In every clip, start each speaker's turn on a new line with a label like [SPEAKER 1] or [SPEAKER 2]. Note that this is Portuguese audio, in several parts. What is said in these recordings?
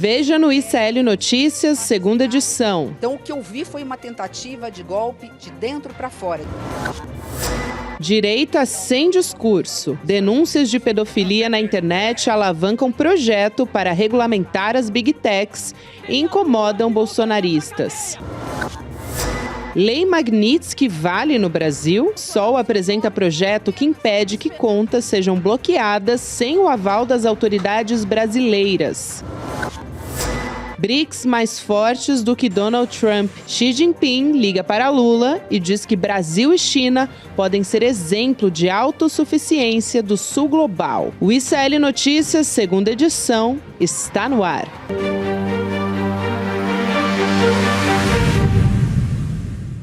[SPEAKER 1] Veja no ICL Notícias, segunda edição.
[SPEAKER 2] Então, o que eu vi foi uma tentativa de golpe de dentro para fora.
[SPEAKER 1] Direita sem discurso. Denúncias de pedofilia na internet alavancam projeto para regulamentar as Big Techs e incomodam bolsonaristas. Lei Magnitsky vale no Brasil? Sol apresenta projeto que impede que contas sejam bloqueadas sem o aval das autoridades brasileiras. BRICS mais fortes do que Donald Trump. Xi Jinping liga para Lula e diz que Brasil e China podem ser exemplo de autossuficiência do sul global. O ICL Notícias, segunda edição, está no ar.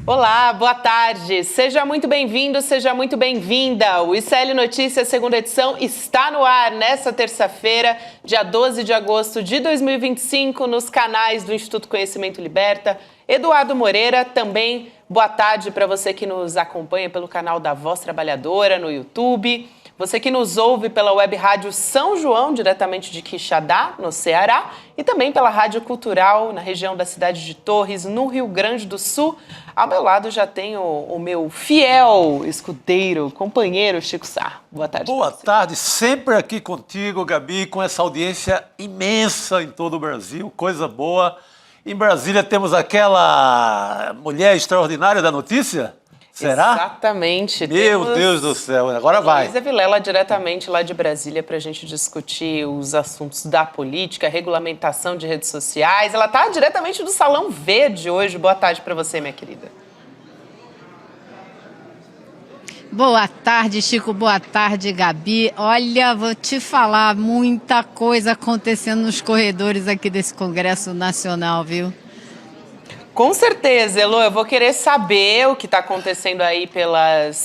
[SPEAKER 1] Olá, boa tarde. Seja muito bem-vindo, seja muito bem-vinda. O ICL Notícias, segunda edição, está no ar nesta terça-feira, dia 12 de agosto de 2025, nos canais do Instituto Conhecimento Liberta. Eduardo Moreira, também boa tarde para você que nos acompanha pelo canal da Voz Trabalhadora no YouTube. Você que nos ouve pela web rádio São João, diretamente de Quixadá, no Ceará, e também pela Rádio Cultural, na região da cidade de Torres, no Rio Grande do Sul. Ao meu lado já tenho o meu fiel escudeiro, companheiro Chico Sá. Boa tarde.
[SPEAKER 3] Boa tarde, sempre aqui contigo, Gabi, com essa audiência imensa em todo o Brasil, coisa boa. Em Brasília temos aquela mulher extraordinária da notícia? Será?
[SPEAKER 1] Exatamente.
[SPEAKER 3] Meu Deus do céu, agora vai.
[SPEAKER 1] Luísa Vilela, diretamente lá de Brasília, para a gente discutir os assuntos da política, regulamentação de redes sociais. Ela está diretamente do Salão Verde hoje. Boa tarde para você, minha querida.
[SPEAKER 4] Boa tarde, Chico. Boa tarde, Gabi. Olha, vou te falar, muita coisa acontecendo nos corredores aqui desse Congresso Nacional, viu?
[SPEAKER 1] Com certeza, Elô, eu vou querer saber o que está acontecendo aí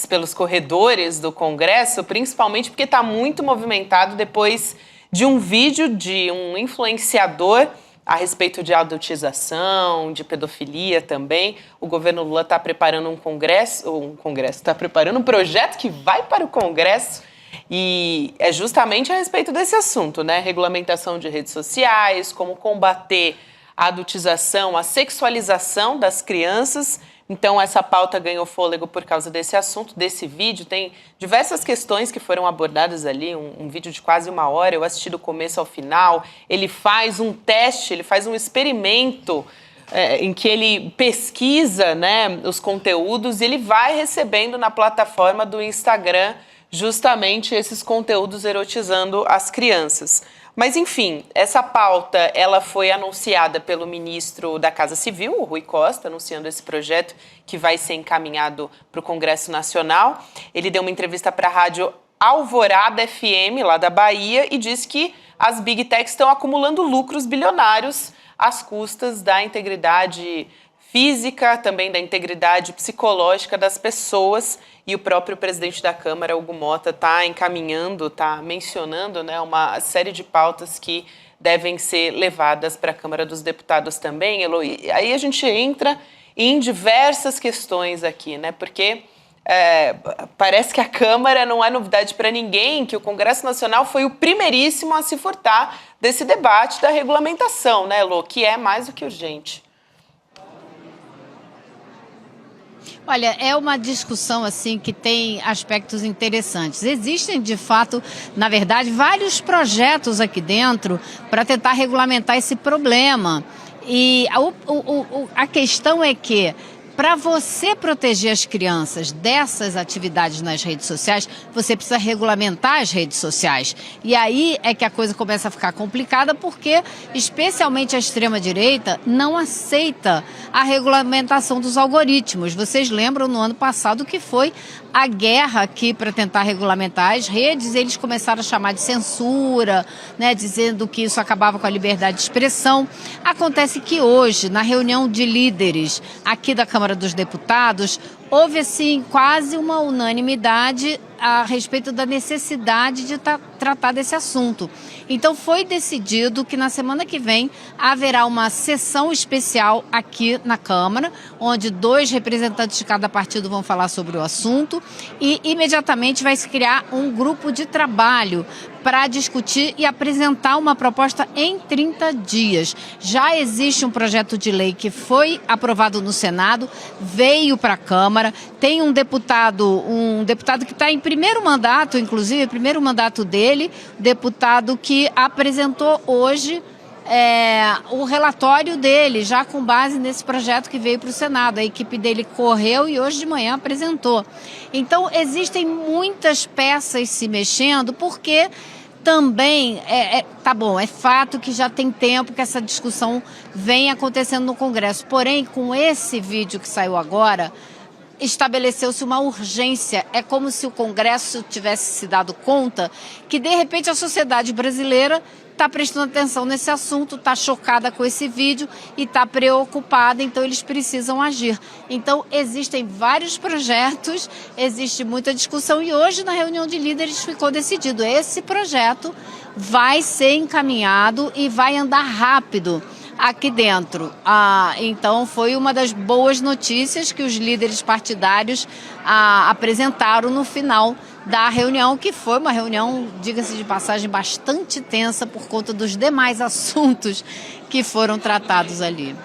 [SPEAKER 1] pelos corredores do Congresso, principalmente porque está muito movimentado depois de um vídeo de um influenciador a respeito de adultização, de pedofilia também. O governo Lula está preparando está preparando um projeto que vai para o Congresso e é justamente a respeito desse assunto, né? Regulamentação de redes sociais, como combater a adultização, a sexualização das crianças. Então, essa pauta ganhou fôlego por causa desse assunto, desse vídeo. Tem diversas questões que foram abordadas ali, um vídeo de quase 1 hora, eu assisti do começo ao final. Ele faz um teste, ele faz um experimento em que ele pesquisa, né, os conteúdos e ele vai recebendo na plataforma do Instagram justamente esses conteúdos erotizando as crianças. Mas, enfim, essa pauta ela foi anunciada pelo ministro da Casa Civil, o Rui Costa, anunciando esse projeto que vai ser encaminhado para o Congresso Nacional. Ele deu uma entrevista para a rádio Alvorada FM, lá da Bahia, e disse que as Big Techs estão acumulando lucros bilionários às custas da integridade física, também da integridade psicológica das pessoas. E o próprio presidente da Câmara, Hugo Motta, está encaminhando, está mencionando, né, uma série de pautas que devem ser levadas para a Câmara dos Deputados também, Eloy. Aí a gente entra em diversas questões aqui, né? Porque parece que a Câmara não é novidade para ninguém, que o Congresso Nacional foi o primeiríssimo a se furtar desse debate da regulamentação, né, Elo? Que é mais do que urgente.
[SPEAKER 4] Olha, é uma discussão assim que tem aspectos interessantes. Existem, de fato, na verdade, vários projetos aqui dentro para tentar regulamentar esse problema. E a questão é que, para você proteger as crianças dessas atividades nas redes sociais, você precisa regulamentar as redes sociais. E aí é que a coisa começa a ficar complicada, porque especialmente a extrema-direita não aceita a regulamentação dos algoritmos. Vocês lembram no ano passado que foi a guerra aqui para tentar regulamentar as redes, eles começaram a chamar de censura, né, dizendo que isso acabava com a liberdade de expressão. Acontece que hoje, na reunião de líderes aqui da Câmara dos Deputados, houve, assim, quase uma unanimidade a respeito da necessidade de tratar desse assunto. Então, foi decidido que na semana que vem haverá uma sessão especial aqui na Câmara, onde 2 representantes de cada partido vão falar sobre o assunto e imediatamente vai se criar um grupo de trabalho para discutir e apresentar uma proposta em 30 dias. Já existe um projeto de lei que foi aprovado no Senado, veio para a Câmara, tem um deputado que está em primeiro mandato, inclusive, primeiro mandato dele, deputado que apresentou hoje o relatório dele, já com base nesse projeto que veio para o Senado. A equipe dele correu e hoje de manhã apresentou. Então, existem muitas peças se mexendo, porque também, tá bom, é fato que já tem tempo que essa discussão vem acontecendo no Congresso. Porém, com esse vídeo que saiu agora, estabeleceu-se uma urgência. É como se o Congresso tivesse se dado conta que, de repente, a sociedade brasileira está prestando atenção nesse assunto, está chocada com esse vídeo e está preocupada, então eles precisam agir. Então, existem vários projetos, existe muita discussão e hoje, na reunião de líderes, ficou decidido. Esse projeto vai ser encaminhado e vai andar rápido aqui dentro. Então, foi uma das boas notícias que os líderes partidários apresentaram no final da reunião, que foi uma reunião, diga-se de passagem, bastante tensa por conta dos demais assuntos que foram tratados ali.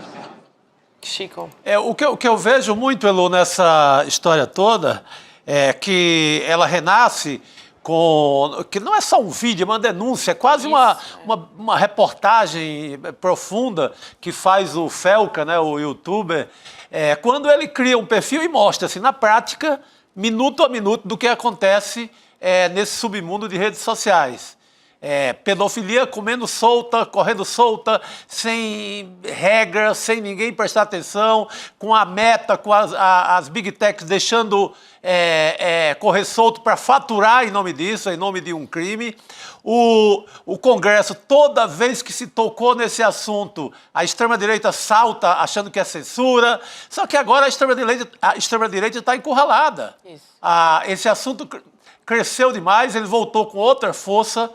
[SPEAKER 1] Chico.
[SPEAKER 3] O que eu vejo muito, Elo, nessa história toda é que ela renasce que não é só um vídeo, é uma denúncia, é quase uma reportagem profunda que faz o Felca, né, o youtuber, quando ele cria um perfil e mostra, assim, na prática, minuto a minuto, do que acontece nesse submundo de redes sociais. Pedofilia comendo solta, correndo solta, sem regra, sem ninguém prestar atenção, com a Meta, com as Big Techs deixando correr solto para faturar em nome disso, em nome de um crime. O Congresso, toda vez que se tocou nesse assunto, a extrema-direita salta achando que é censura, só que agora a extrema-direita está encurralada. Esse assunto cresceu demais, ele voltou com outra força,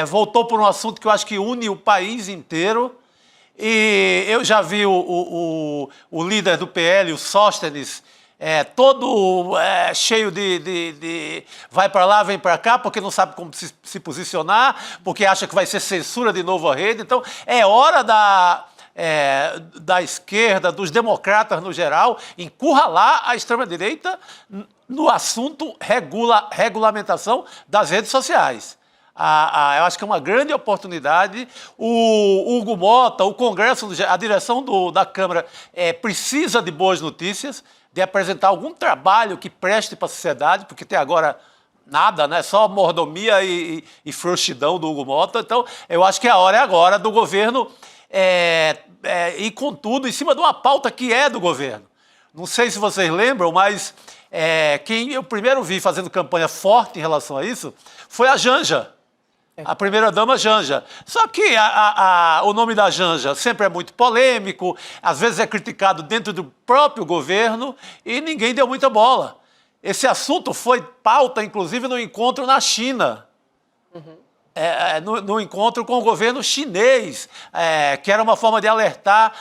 [SPEAKER 3] voltou por um assunto que eu acho que une o país inteiro. E eu já vi o líder do PL, o Sóstenes, todo cheio de vai para lá, vem para cá, porque não sabe como se posicionar, porque acha que vai ser censura de novo a rede. Então, é hora da esquerda, dos democratas no geral, encurralar a extrema-direita no assunto regulamentação das redes sociais. Eu acho que é uma grande oportunidade. O Hugo Mota, o Congresso, a direção da Câmara precisa de boas notícias, de apresentar algum trabalho que preste para a sociedade, porque até agora nada, né? Só mordomia e frouxidão do Hugo Mota. Então, eu acho que a hora é agora do governo ir com tudo em cima de uma pauta que é do governo. Não sei se vocês lembram, mas quem eu primeiro vi fazendo campanha forte em relação a isso foi a Janja, a primeira-dama Janja. Só que o nome da Janja sempre é muito polêmico, às vezes é criticado dentro do próprio governo e ninguém deu muita bola. Esse assunto foi pauta, inclusive, no encontro na China. No encontro com o governo chinês, que era uma forma de alertar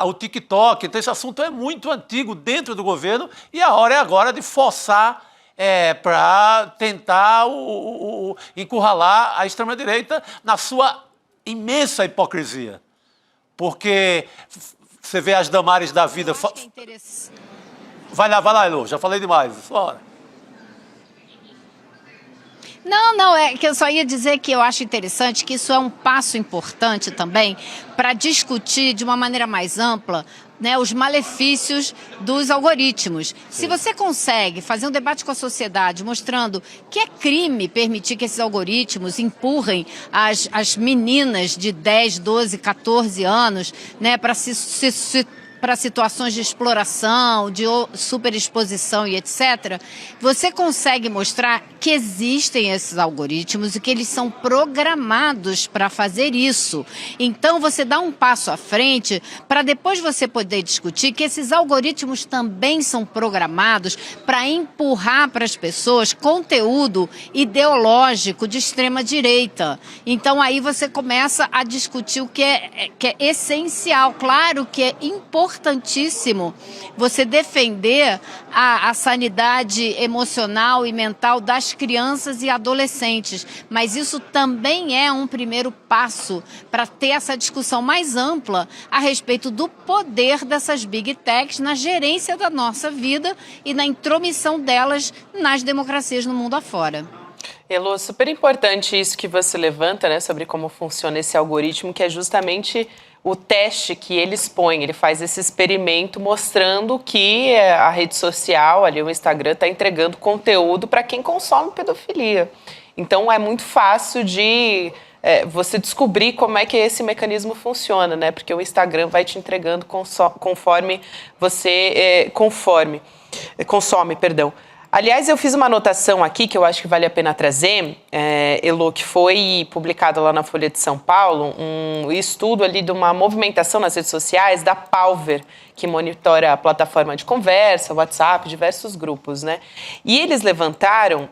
[SPEAKER 3] o TikTok. Então, esse assunto é muito antigo dentro do governo e a hora é agora de forçar para tentar encurralar a extrema-direita na sua imensa hipocrisia. Porque você vê as Damares da vida... Vai lá, Elo, já falei demais. Bora.
[SPEAKER 4] Não, é que eu só ia dizer que eu acho interessante que isso é um passo importante também para discutir de uma maneira mais ampla, né, os malefícios dos algoritmos. Sim. Se você consegue fazer um debate com a sociedade mostrando que é crime permitir que esses algoritmos empurrem as meninas de 10, 12, 14 anos, né, para se para situações de exploração, de superexposição e etc., você consegue mostrar que existem esses algoritmos e que eles são programados para fazer isso. Então, você dá um passo à frente para depois você poder discutir que esses algoritmos também são programados para empurrar para as pessoas conteúdo ideológico de extrema-direita. Então, aí você começa a discutir o que é essencial. Claro que é importantíssimo você defender a sanidade emocional e mental das crianças e adolescentes, mas isso também é um primeiro passo para ter essa discussão mais ampla a respeito do poder dessas big techs na gerência da nossa vida e na intromissão delas nas democracias no mundo afora.
[SPEAKER 1] Elô, super importante isso que você levanta, né, sobre como funciona esse algoritmo, que é justamente o teste que eles põem. Ele faz esse experimento mostrando que a rede social, ali o Instagram, está entregando conteúdo para quem consome pedofilia. Então é muito fácil de você descobrir como é que esse mecanismo funciona, né? Porque o Instagram vai te entregando conforme você consome, perdão. Aliás, eu fiz uma anotação aqui que eu acho que vale a pena trazer, Elô, que foi publicado lá na Folha de São Paulo, um estudo ali de uma movimentação nas redes sociais da Palver, que monitora a plataforma de conversa, WhatsApp, diversos grupos, né? E eles levantaram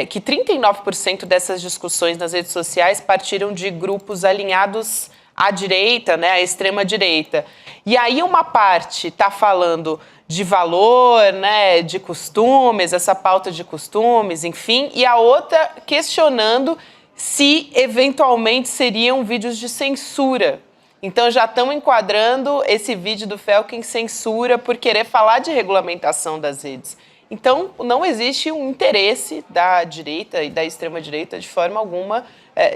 [SPEAKER 1] que 39% dessas discussões nas redes sociais partiram de grupos alinhados à direita, né, à extrema-direita. E aí uma parte está falando de valor, né, de costumes, essa pauta de costumes, enfim, e a outra questionando se eventualmente seriam vídeos de censura. Então já estão enquadrando esse vídeo do Felca em censura por querer falar de regulamentação das redes. Então não existe um interesse da direita e da extrema-direita de forma alguma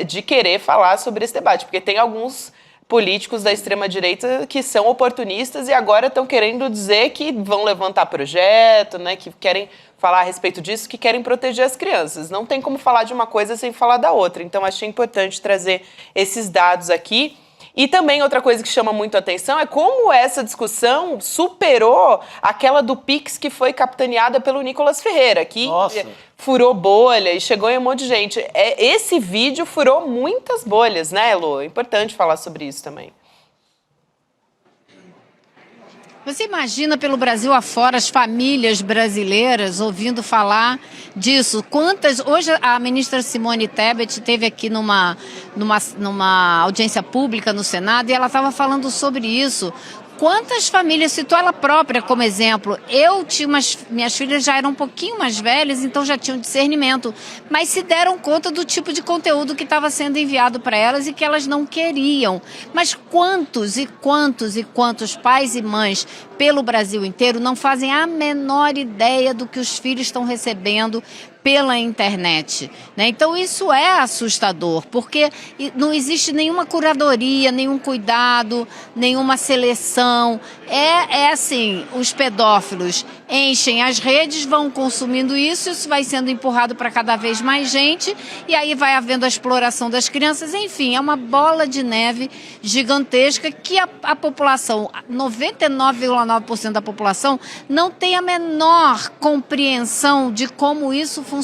[SPEAKER 1] de querer falar sobre esse debate, porque tem alguns políticos da extrema-direita que são oportunistas e agora estão querendo dizer que vão levantar projeto, né, que querem falar a respeito disso, que querem proteger as crianças. Não tem como falar de uma coisa sem falar da outra. Então, achei importante trazer esses dados aqui. E também outra coisa que chama muito a atenção é como essa discussão superou aquela do Pix que foi capitaneada pelo Nicolas Ferreira, que furou bolha e chegou em um monte de gente. Esse vídeo furou muitas bolhas, né, Elô? É importante falar sobre isso também.
[SPEAKER 4] Você imagina pelo Brasil afora as famílias brasileiras ouvindo falar disso? Hoje a ministra Simone Tebet esteve aqui numa audiência pública no Senado e ela estava falando sobre isso. Quantas famílias, citou ela própria como exemplo, minhas filhas já eram um pouquinho mais velhas, então já tinham discernimento, mas se deram conta do tipo de conteúdo que estava sendo enviado para elas e que elas não queriam. Mas quantos e quantos e quantos pais e mães pelo Brasil inteiro não fazem a menor ideia do que os filhos estão recebendo pela internet, né? Então isso é assustador, porque não existe nenhuma curadoria, nenhum cuidado, nenhuma seleção. É assim, os pedófilos enchem as redes, vão consumindo isso vai sendo empurrado para cada vez mais gente, e aí vai havendo a exploração das crianças. Enfim, é uma bola de neve gigantesca que a população, 99,9% da população, não tem a menor compreensão de como isso funciona.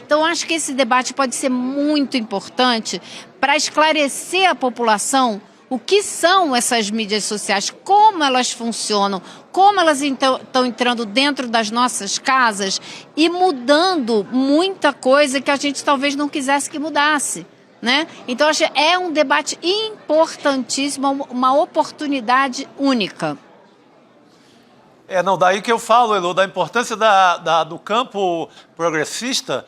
[SPEAKER 4] Então, acho que esse debate pode ser muito importante para esclarecer a população o que são essas mídias sociais, como elas funcionam, como elas estão entrando dentro das nossas casas e mudando muita coisa que a gente talvez não quisesse que mudasse, né? Então, acho que é um debate importantíssimo, uma oportunidade única.
[SPEAKER 3] Daí que eu falo, Elô, da importância do campo progressista,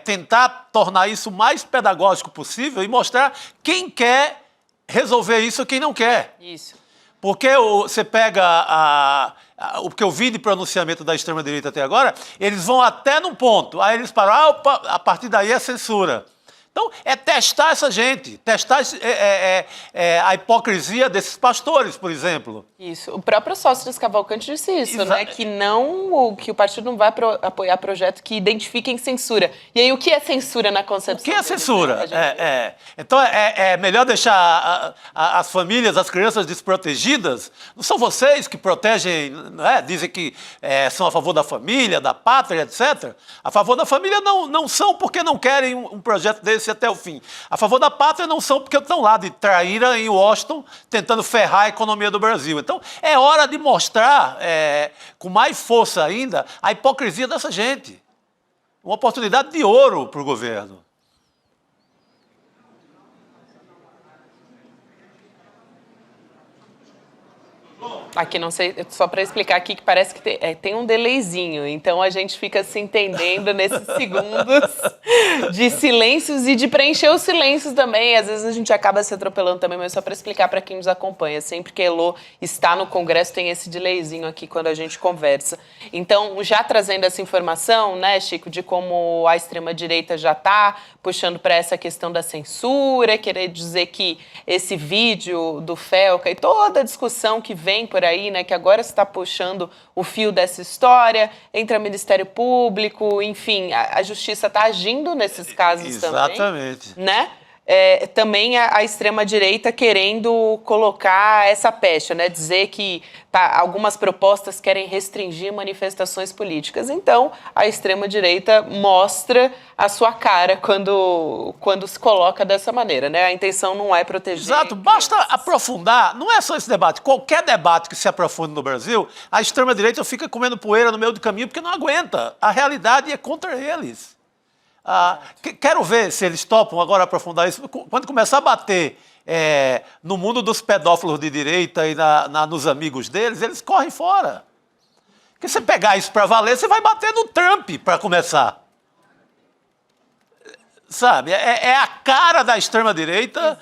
[SPEAKER 3] tentar tornar isso o mais pedagógico possível e mostrar quem quer resolver isso e quem não quer.
[SPEAKER 1] Isso.
[SPEAKER 3] Porque você pega o que eu vi de pronunciamento da extrema-direita até agora, eles vão até num ponto, aí eles param, a partir daí é censura. Então, é testar essa gente, testar a hipocrisia desses pastores, por exemplo.
[SPEAKER 1] Isso. O próprio Sócrates Cavalcante disse isso, né? Que o partido não vai apoiar projeto que identifiquem censura. E aí, o que é censura na concepção?
[SPEAKER 3] O que é censura? Então, é melhor deixar as famílias, as crianças desprotegidas? Não são vocês que protegem, né? Dizem que são a favor da família, da pátria, etc. A favor da família não são porque não querem um projeto desse até o fim. A favor da pátria não são porque estão lá de traíra em Washington, tentando ferrar a economia do Brasil. Então, é hora de mostrar, com mais força ainda, a hipocrisia dessa gente. Uma oportunidade de ouro para o governo.
[SPEAKER 1] Aqui, não sei, só para explicar aqui que parece que tem um delayzinho, então a gente fica se entendendo nesses segundos de silêncios e de preencher os silêncios também. Às vezes a gente acaba se atropelando também, mas só para explicar para quem nos acompanha. Sempre que a Elô está no Congresso, tem esse delayzinho aqui quando a gente conversa. Então, já trazendo essa informação, né, Chico, de como a extrema-direita já está puxando para essa questão da censura, querer dizer que esse vídeo do Felca e toda a discussão que vem por aí, né, que agora está puxando o fio dessa história, entra o Ministério Público, enfim, a Justiça está agindo nesses casos também.
[SPEAKER 3] Exatamente.
[SPEAKER 1] Né? Também a extrema-direita querendo colocar essa pecha, né? Dizer que algumas propostas querem restringir manifestações políticas. Então, a extrema-direita mostra a sua cara quando se coloca dessa maneira, né? A intenção não é proteger...
[SPEAKER 3] Exato, basta aprofundar, não é só esse debate, qualquer debate que se aprofunde no Brasil, a extrema-direita fica comendo poeira no meio do caminho porque não aguenta. A realidade é contra eles. Quero ver se eles topam agora aprofundar isso. Quando começar a bater no mundo dos pedófilos de direita e nos amigos deles, eles correm fora. Porque você pegar isso para valer, você vai bater no Trump para começar. Sabe? É a cara da extrema-direita,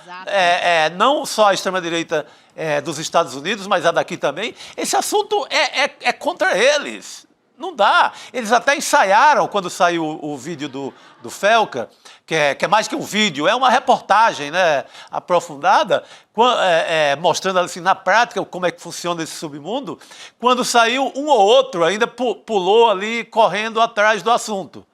[SPEAKER 3] não só a extrema-direita dos Estados Unidos, mas a daqui também. Esse assunto é contra eles. Não dá. Eles até ensaiaram, quando saiu o vídeo do Felca, que é mais que um vídeo, é uma reportagem, né, aprofundada, mostrando assim, na prática como é que funciona esse submundo. Quando saiu, um ou outro ainda pulou ali correndo atrás do assunto,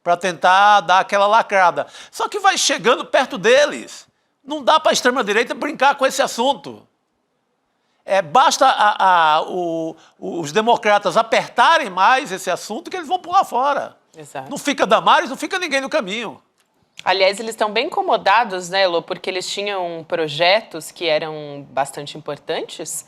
[SPEAKER 3] para tentar dar aquela lacrada. Só que vai chegando perto deles. Não dá para a extrema-direita brincar com esse assunto. Basta os democratas apertarem mais esse assunto que eles vão pular fora.
[SPEAKER 1] Exato. Não
[SPEAKER 3] fica Damares, não fica ninguém no caminho.
[SPEAKER 1] Aliás, eles estão bem incomodados, né, Elô, porque eles tinham projetos que eram bastante importantes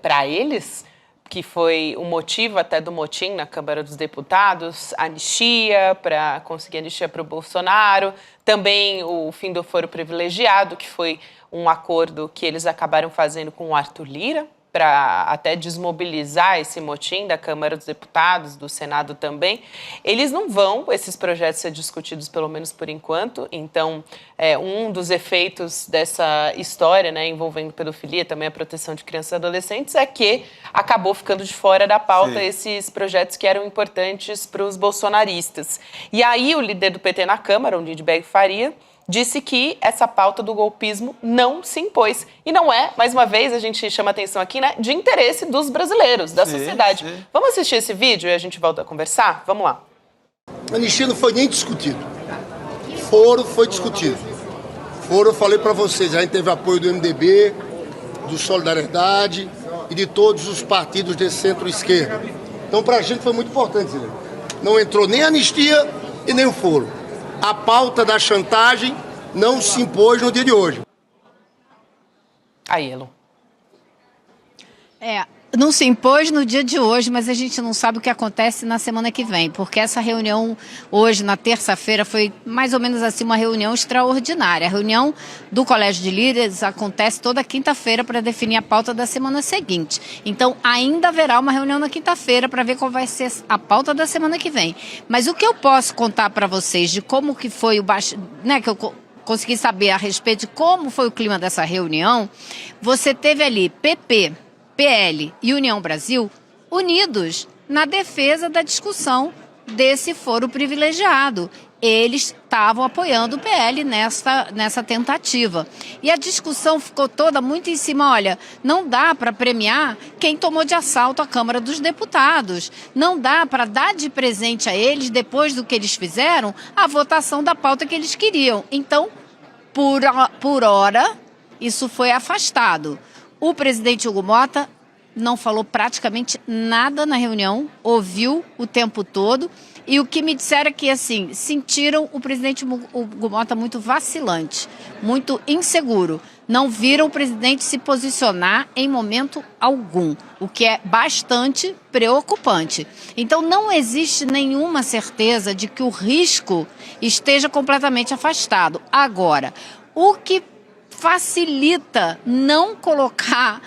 [SPEAKER 1] para eles, que foi o motivo até do motim na Câmara dos Deputados, anistia, para conseguir anistia para o Bolsonaro, também o fim do foro privilegiado, que foi um acordo que eles acabaram fazendo com o Arthur Lira, para até desmobilizar esse motim da Câmara dos Deputados, do Senado também. Eles não vão, esses projetos, ser discutidos, pelo menos por enquanto. Então, um dos efeitos dessa história, né, envolvendo pedofilia, também a proteção de crianças e adolescentes, é que acabou ficando de fora da pauta esses projetos que eram importantes para os bolsonaristas. E aí, o líder do PT na Câmara, o Lindbergh Faria, disse que essa pauta do golpismo não se impôs. E não é, mais uma vez, a gente chama atenção aqui, né, de interesse dos brasileiros, da sociedade. Sim. Vamos assistir esse vídeo e a gente volta a conversar? Vamos lá.
[SPEAKER 5] A anistia não foi nem discutido. Foro foi discutido. Foro, eu falei para vocês, a gente teve apoio do MDB, do Solidariedade e de todos os partidos de centro-esquerda. Então, para a gente foi muito importante, Zé. Não entrou nem a anistia e nem o foro. A pauta da chantagem não se impôs no dia de hoje.
[SPEAKER 1] Aí, Elô.
[SPEAKER 4] Não se impôs no dia de hoje, mas a gente não sabe o que acontece na semana que vem, porque essa reunião hoje, na terça-feira, foi mais ou menos assim uma reunião extraordinária. A reunião do Colégio de Líderes acontece toda quinta-feira para definir a pauta da semana seguinte. Então, ainda haverá uma reunião na quinta-feira para ver qual vai ser a pauta da semana que vem. Mas o que eu posso contar para vocês de como que foi que eu consegui saber a respeito de como foi o clima dessa reunião, você teve ali PP, PL e União Brasil unidos na defesa da discussão desse foro privilegiado. eles estavam apoiando o PL nessa tentativa. E a discussão ficou toda muito em cima, olha, não dá para premiar quem tomou de assalto a Câmara dos Deputados. Não dá para dar de presente a eles, depois do que eles fizeram, a votação da pauta que eles queriam. Então, por hora, isso foi afastado. O presidente Hugo Motta não falou praticamente nada na reunião, ouviu o tempo todo. E o que me disseram é que, assim, sentiram o presidente Hugo Motta muito vacilante, muito inseguro. Não viram o presidente se posicionar em momento algum, o que é bastante preocupante. Então, não existe nenhuma certeza de que o risco esteja completamente afastado. Agora, o que facilita não colocar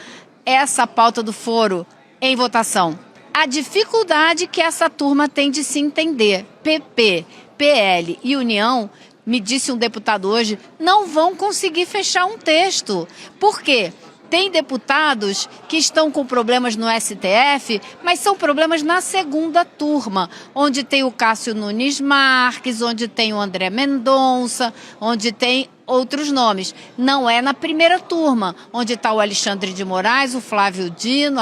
[SPEAKER 4] essa pauta do foro em votação? A dificuldade que essa turma tem de se entender. PP, PL e União, me disse um deputado hoje, não vão conseguir fechar um texto. Por quê? Tem deputados que estão com problemas no STF, mas são problemas na segunda turma, onde tem o Cássio Nunes Marques, onde tem o André Mendonça, onde tem outros nomes. Não é na primeira turma, onde está o Alexandre de Moraes, o Flávio Dino,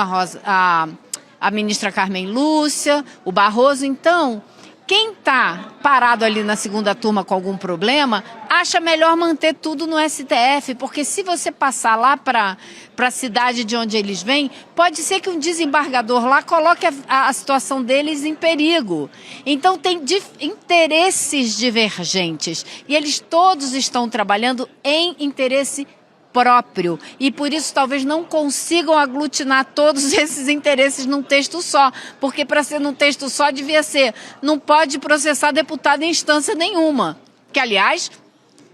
[SPEAKER 4] a ministra Carmen Lúcia, o Barroso. Então, quem está parado ali na segunda turma com algum problema, acha melhor manter tudo no STF, porque se você passar lá para a cidade de onde eles vêm, pode ser que um desembargador lá coloque a situação deles em perigo. Então, tem interesses divergentes e eles todos estão trabalhando em interesse próprio e por isso talvez não consigam aglutinar todos esses interesses num texto só, porque para ser num texto só devia ser, não pode processar deputado em instância nenhuma, que aliás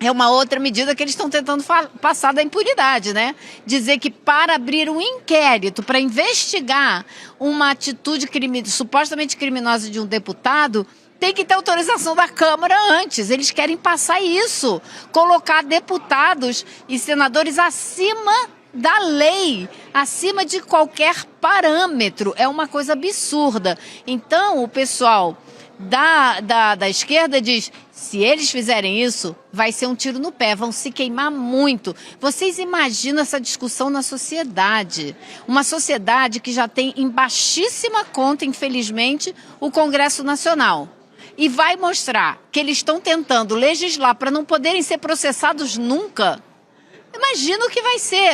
[SPEAKER 4] é uma outra medida que eles estão tentando passar da impunidade, né? Dizer que para abrir um inquérito, para investigar uma atitude supostamente criminosa de um deputado, tem que ter autorização da Câmara antes. Eles querem passar isso, colocar deputados e senadores acima da lei, acima de qualquer parâmetro. É uma coisa absurda. Então, o pessoal da esquerda diz, se eles fizerem isso, vai ser um tiro no pé, vão se queimar muito. Vocês imaginam essa discussão na sociedade? Uma sociedade que já tem em baixíssima conta, infelizmente, o Congresso Nacional. E vai mostrar que eles estão tentando legislar para não poderem ser processados nunca. Imagina o que vai ser,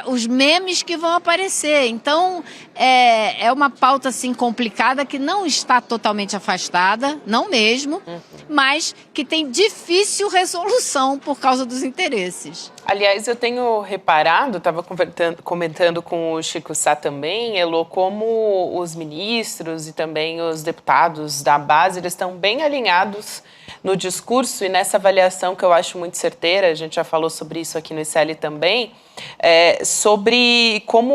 [SPEAKER 4] os memes que vão aparecer. Então, é uma pauta assim, complicada que não está totalmente afastada, não mesmo, mas que tem difícil resolução por causa dos interesses.
[SPEAKER 1] Aliás, eu tenho reparado, estava comentando com o Chico Sá também, Elô, como os ministros e também os deputados da base, eles estão bem alinhados no discurso e nessa avaliação que eu acho muito certeira, a gente já falou sobre isso aqui no ICL também, sobre como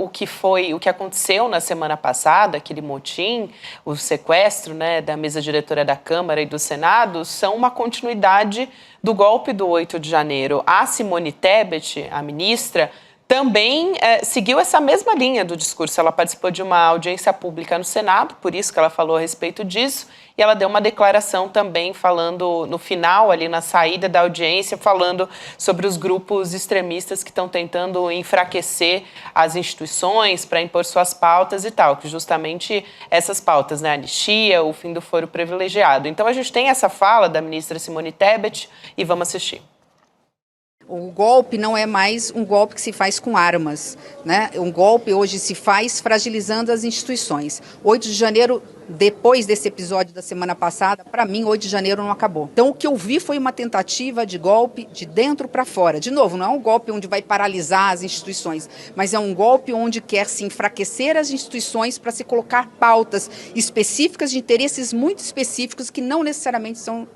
[SPEAKER 1] o que aconteceu na semana passada, aquele motim, o sequestro, né, da mesa diretora da Câmara e do Senado, são uma continuidade do golpe do 8 de janeiro. A Simone Tebet, a ministra, também seguiu essa mesma linha do discurso. Ela participou de uma audiência pública no Senado, por isso que ela falou a respeito disso, e ela deu uma declaração também falando no final, ali na saída da audiência, falando sobre os grupos extremistas que estão tentando enfraquecer as instituições para impor suas pautas e tal, que justamente essas pautas, né, a anistia, o fim do foro privilegiado. Então a gente tem essa fala da ministra Simone Tebet e vamos assistir.
[SPEAKER 2] O golpe não é mais um golpe que se faz com armas, né? Um golpe hoje se faz fragilizando as instituições. 8 de janeiro, depois desse episódio da semana passada, para mim, 8 de janeiro não acabou. Então, o que eu vi foi uma tentativa de golpe de dentro para fora. De novo, não é um golpe onde vai paralisar as instituições, mas é um golpe onde quer se enfraquecer as instituições para se colocar pautas específicas de interesses muito específicos que não necessariamente são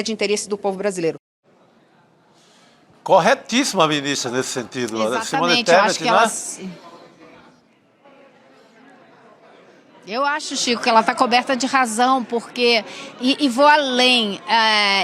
[SPEAKER 2] de interesse do povo brasileiro.
[SPEAKER 3] Corretíssima, ministra, nesse sentido.
[SPEAKER 4] Exatamente,
[SPEAKER 3] Simone Tebet,
[SPEAKER 4] eu acho que ela... Eu acho, Chico, que ela está coberta de razão, porque... E vou além.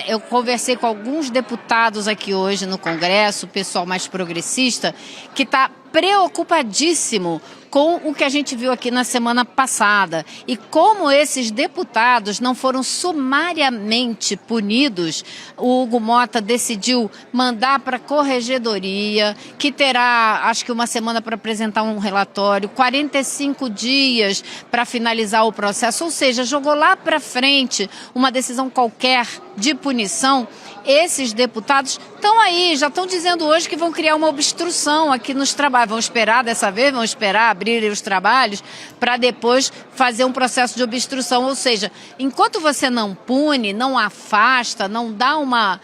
[SPEAKER 4] Eu conversei com alguns deputados aqui hoje no Congresso, o pessoal mais progressista, que está preocupadíssimo com o que a gente viu aqui na semana passada. E como esses deputados não foram sumariamente punidos, o Hugo Mota decidiu mandar para a Corregedoria, que terá, acho que uma semana para apresentar um relatório, 45 dias para finalizar o processo, ou seja, jogou lá para frente uma decisão qualquer de punição. Esses deputados estão aí, já estão dizendo hoje que vão criar uma obstrução aqui nos trabalhos. Vão esperar dessa vez, vão esperar abrirem os trabalhos para depois fazer um processo de obstrução. Ou seja, enquanto você não pune, não afasta, não dá uma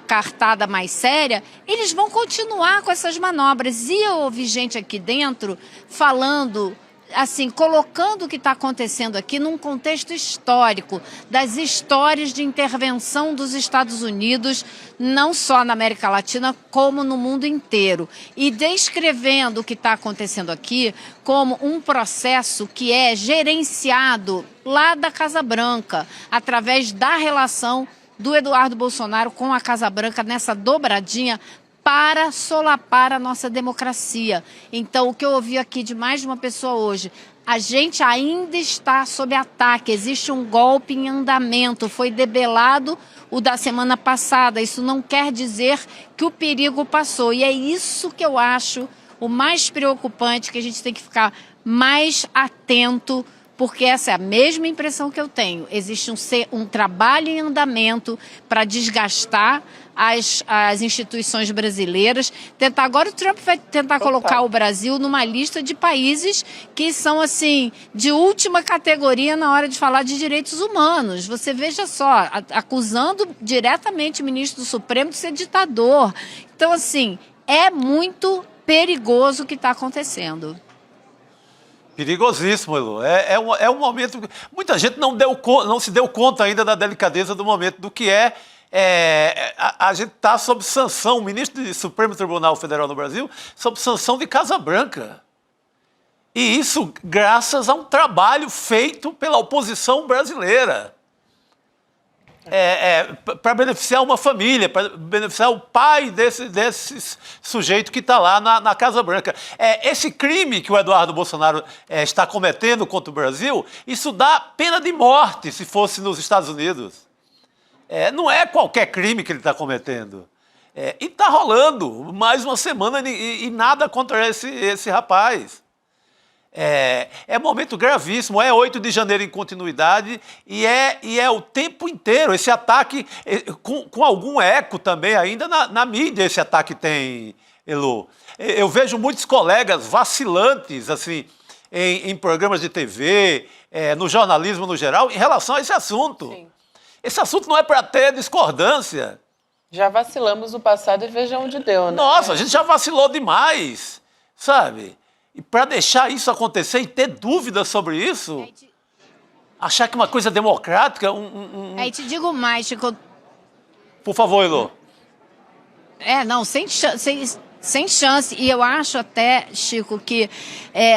[SPEAKER 4] cartada mais séria, eles vão continuar com essas manobras. E eu ouvi gente aqui dentro falando, assim, colocando o que está acontecendo aqui num contexto histórico, das histórias de intervenção dos Estados Unidos, não só na América Latina, como no mundo inteiro. E descrevendo o que está acontecendo aqui como um processo que é gerenciado lá da Casa Branca, através da relação do Eduardo Bolsonaro com a Casa Branca, nessa dobradinha, para solapar a nossa democracia. Então, o que eu ouvi aqui de mais de uma pessoa hoje, a gente ainda está sob ataque, existe um golpe em andamento, foi debelado o da semana passada, isso não quer dizer que o perigo passou, e é isso que eu acho o mais preocupante, que a gente tem que ficar mais atento, porque essa é a mesma impressão que eu tenho. Existe um trabalho em andamento para desgastar as instituições brasileiras. Agora o Trump vai tentar colocar o Brasil numa lista de países que são, assim, de última categoria na hora de falar de direitos humanos. Você veja só, acusando diretamente o ministro do Supremo de ser ditador. Então, assim, é muito perigoso o que está acontecendo.
[SPEAKER 3] Perigosíssimo, Elu. É um momento... Muita gente não se deu conta ainda da delicadeza do momento, do que a gente está sob sanção, o ministro do Supremo Tribunal Federal no Brasil, sob sanção de Casa Branca. E isso graças a um trabalho feito pela oposição brasileira. Para beneficiar uma família, para beneficiar o pai desse sujeito que está lá na Casa Branca. Esse crime que o Eduardo Bolsonaro está cometendo contra o Brasil, isso dá pena de morte se fosse nos Estados Unidos. Não é qualquer crime que ele está cometendo. E está rolando mais uma semana e nada contra esse rapaz. É um momento gravíssimo, é 8 de janeiro em continuidade e é o tempo inteiro. Esse ataque, com algum eco também ainda na mídia, esse ataque tem, Elu. Eu vejo muitos colegas vacilantes, assim, em programas de TV, no jornalismo no geral, em relação a esse assunto.
[SPEAKER 1] Sim.
[SPEAKER 3] Esse assunto não é para ter discordância.
[SPEAKER 1] Já vacilamos no passado e veja onde deu, né?
[SPEAKER 3] Nossa, a gente já vacilou demais, sabe? E para deixar isso acontecer e ter dúvidas sobre isso, achar que uma coisa democrática...
[SPEAKER 4] Aí te digo mais, Chico.
[SPEAKER 3] Por favor, Elo.
[SPEAKER 4] Não, sem chance. E eu acho até, Chico, que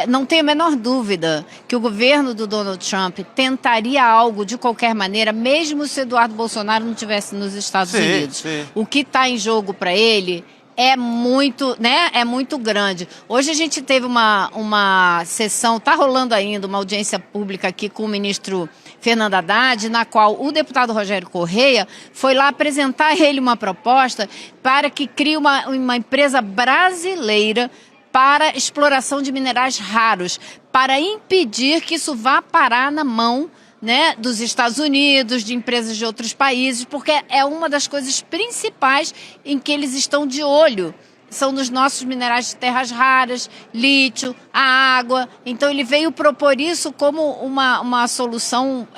[SPEAKER 4] não tenho a menor dúvida que o governo do Donald Trump tentaria algo de qualquer maneira, mesmo se Eduardo Bolsonaro não estivesse nos Estados Unidos.
[SPEAKER 3] Sim.
[SPEAKER 4] O que está em jogo para ele é muito, né? É muito grande. Hoje a gente teve uma sessão, está rolando ainda uma audiência pública aqui com o ministro Fernando Haddad, na qual o deputado Rogério Correia foi lá apresentar a ele uma proposta para que crie uma empresa brasileira para exploração de minerais raros, para impedir que isso vá parar na mão, né, dos Estados Unidos, de empresas de outros países, porque é uma das coisas principais em que eles estão de olho. São nos nossos minerais de terras raras, lítio, a água. Então ele veio propor isso como uma solução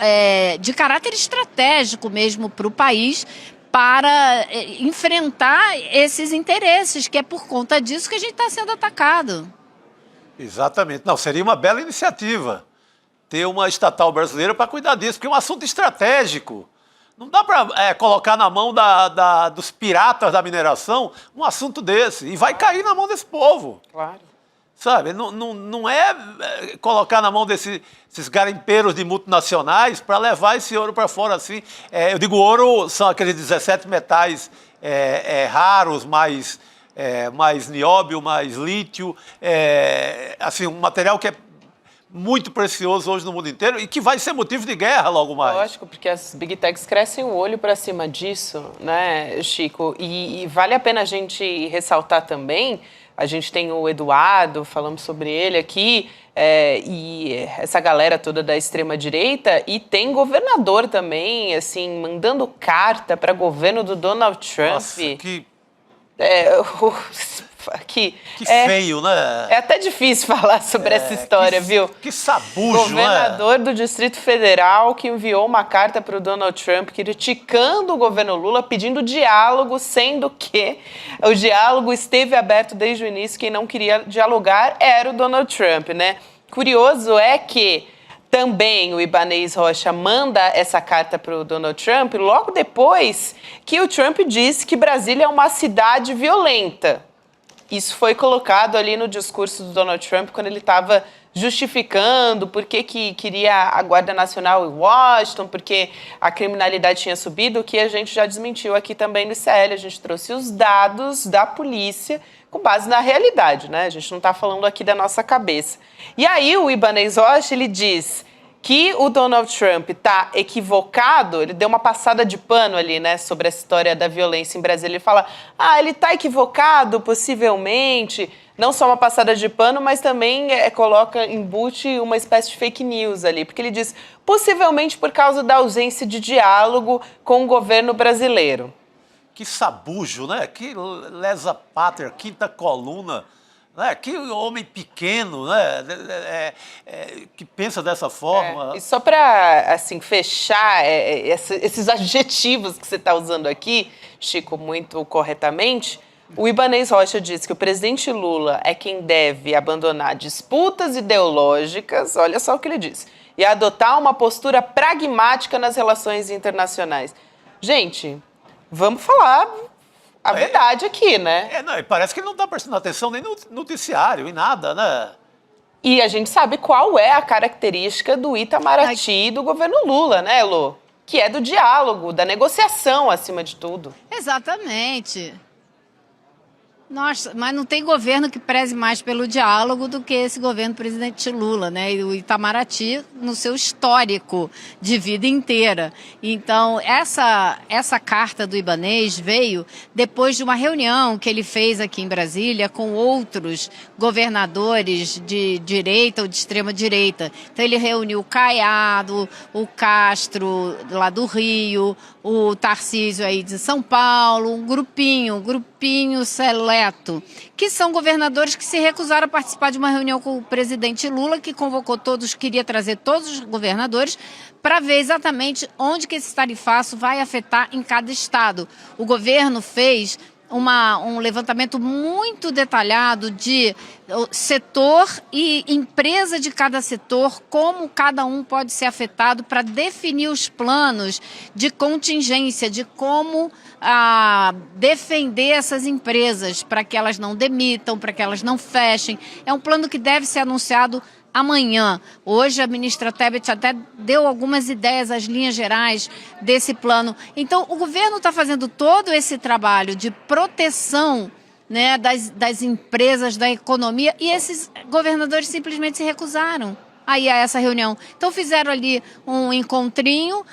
[SPEAKER 4] de caráter estratégico mesmo para o país, para enfrentar esses interesses, que é por conta disso que a gente está sendo atacado.
[SPEAKER 3] Exatamente. Não, seria uma bela iniciativa ter uma estatal brasileira para cuidar disso, porque é um assunto estratégico. Não dá para colocar na mão dos piratas da mineração um assunto desse. E vai cair na mão desse povo.
[SPEAKER 1] Claro.
[SPEAKER 3] Sabe? Não é colocar na mão desses garimpeiros de multinacionais para levar esse ouro para fora assim. Eu digo ouro, são aqueles 17 metais raros, mais mais nióbio, mais lítio, assim, um material que é muito precioso hoje no mundo inteiro e que vai ser motivo de guerra logo mais.
[SPEAKER 1] Lógico, porque as big techs crescem o olho para cima disso, né, Chico? E vale a pena a gente ressaltar também, a gente tem o Eduardo, falamos sobre ele aqui, e essa galera toda da extrema-direita, e tem governador também, assim, mandando carta para governo do Donald Trump.
[SPEAKER 3] Nossa,
[SPEAKER 1] que
[SPEAKER 3] feio, né?
[SPEAKER 1] É até difícil falar sobre essa história, viu?
[SPEAKER 3] Que sabujo,
[SPEAKER 1] Governador do Distrito Federal que enviou uma carta para o Donald Trump criticando o governo Lula, pedindo diálogo, sendo que o diálogo esteve aberto desde o início. Quem não queria dialogar era o Donald Trump, né? Curioso é que também o Ibanez Rocha manda essa carta para o Donald Trump logo depois que o Trump disse que Brasília é uma cidade violenta. Isso foi colocado ali no discurso do Donald Trump quando ele estava justificando por que queria a Guarda Nacional em Washington, porque a criminalidade tinha subido, o que a gente já desmentiu aqui também no ICL. A gente trouxe os dados da polícia com base na realidade, né? A gente não está falando aqui da nossa cabeça. E aí o Ibanez Rocha, ele diz que o Donald Trump está equivocado, ele deu uma passada de pano ali, né, sobre a história da violência em Brasília. Ele fala, ele está equivocado, possivelmente, não só uma passada de pano, mas também coloca, embute uma espécie de fake news ali, porque ele diz, possivelmente por causa da ausência de diálogo com o governo brasileiro.
[SPEAKER 3] Que sabujo, né? Que lesa pátria, quinta coluna. Que homem pequeno, né? Que pensa dessa forma.
[SPEAKER 1] E só para assim, fechar esses adjetivos que você está usando aqui, Chico, muito corretamente, o Ibanez Rocha diz que o presidente Lula é quem deve abandonar disputas ideológicas, olha só o que ele diz, e adotar uma postura pragmática nas relações internacionais. Gente, vamos falar a verdade aqui, né?
[SPEAKER 3] Não, e parece que ele não está prestando atenção nem no noticiário, em nada, né?
[SPEAKER 1] E a gente sabe qual é a característica do Itamaraty e do governo Lula, né, Elô? Que é do diálogo, da negociação, acima de tudo.
[SPEAKER 4] Exatamente. Nossa, mas não tem governo que preze mais pelo diálogo do que esse governo do presidente Lula, né? E o Itamaraty no seu histórico de vida inteira. Então, essa carta do Ibanez veio depois de uma reunião que ele fez aqui em Brasília com outros governadores de direita ou de extrema direita. Então, ele reuniu o Caiado, o Castro lá do Rio, o Tarcísio aí de São Paulo, um grupinho seleto, que são governadores que se recusaram a participar de uma reunião com o presidente Lula, que convocou todos, queria trazer todos os governadores para ver exatamente onde que esse tarifaço vai afetar em cada estado. O governo fez um levantamento muito detalhado de setor e empresa de cada setor, como cada um pode ser afetado para definir os planos de contingência, de como defender essas empresas para que elas não demitam, para que elas não fechem. É um plano que deve ser anunciado amanhã. Hoje a ministra Tebet até deu algumas ideias, as linhas gerais desse plano. Então o governo está fazendo todo esse trabalho de proteção, né, das empresas, da economia, e esses governadores simplesmente se recusaram a ir a essa reunião. Então fizeram ali um encontrinho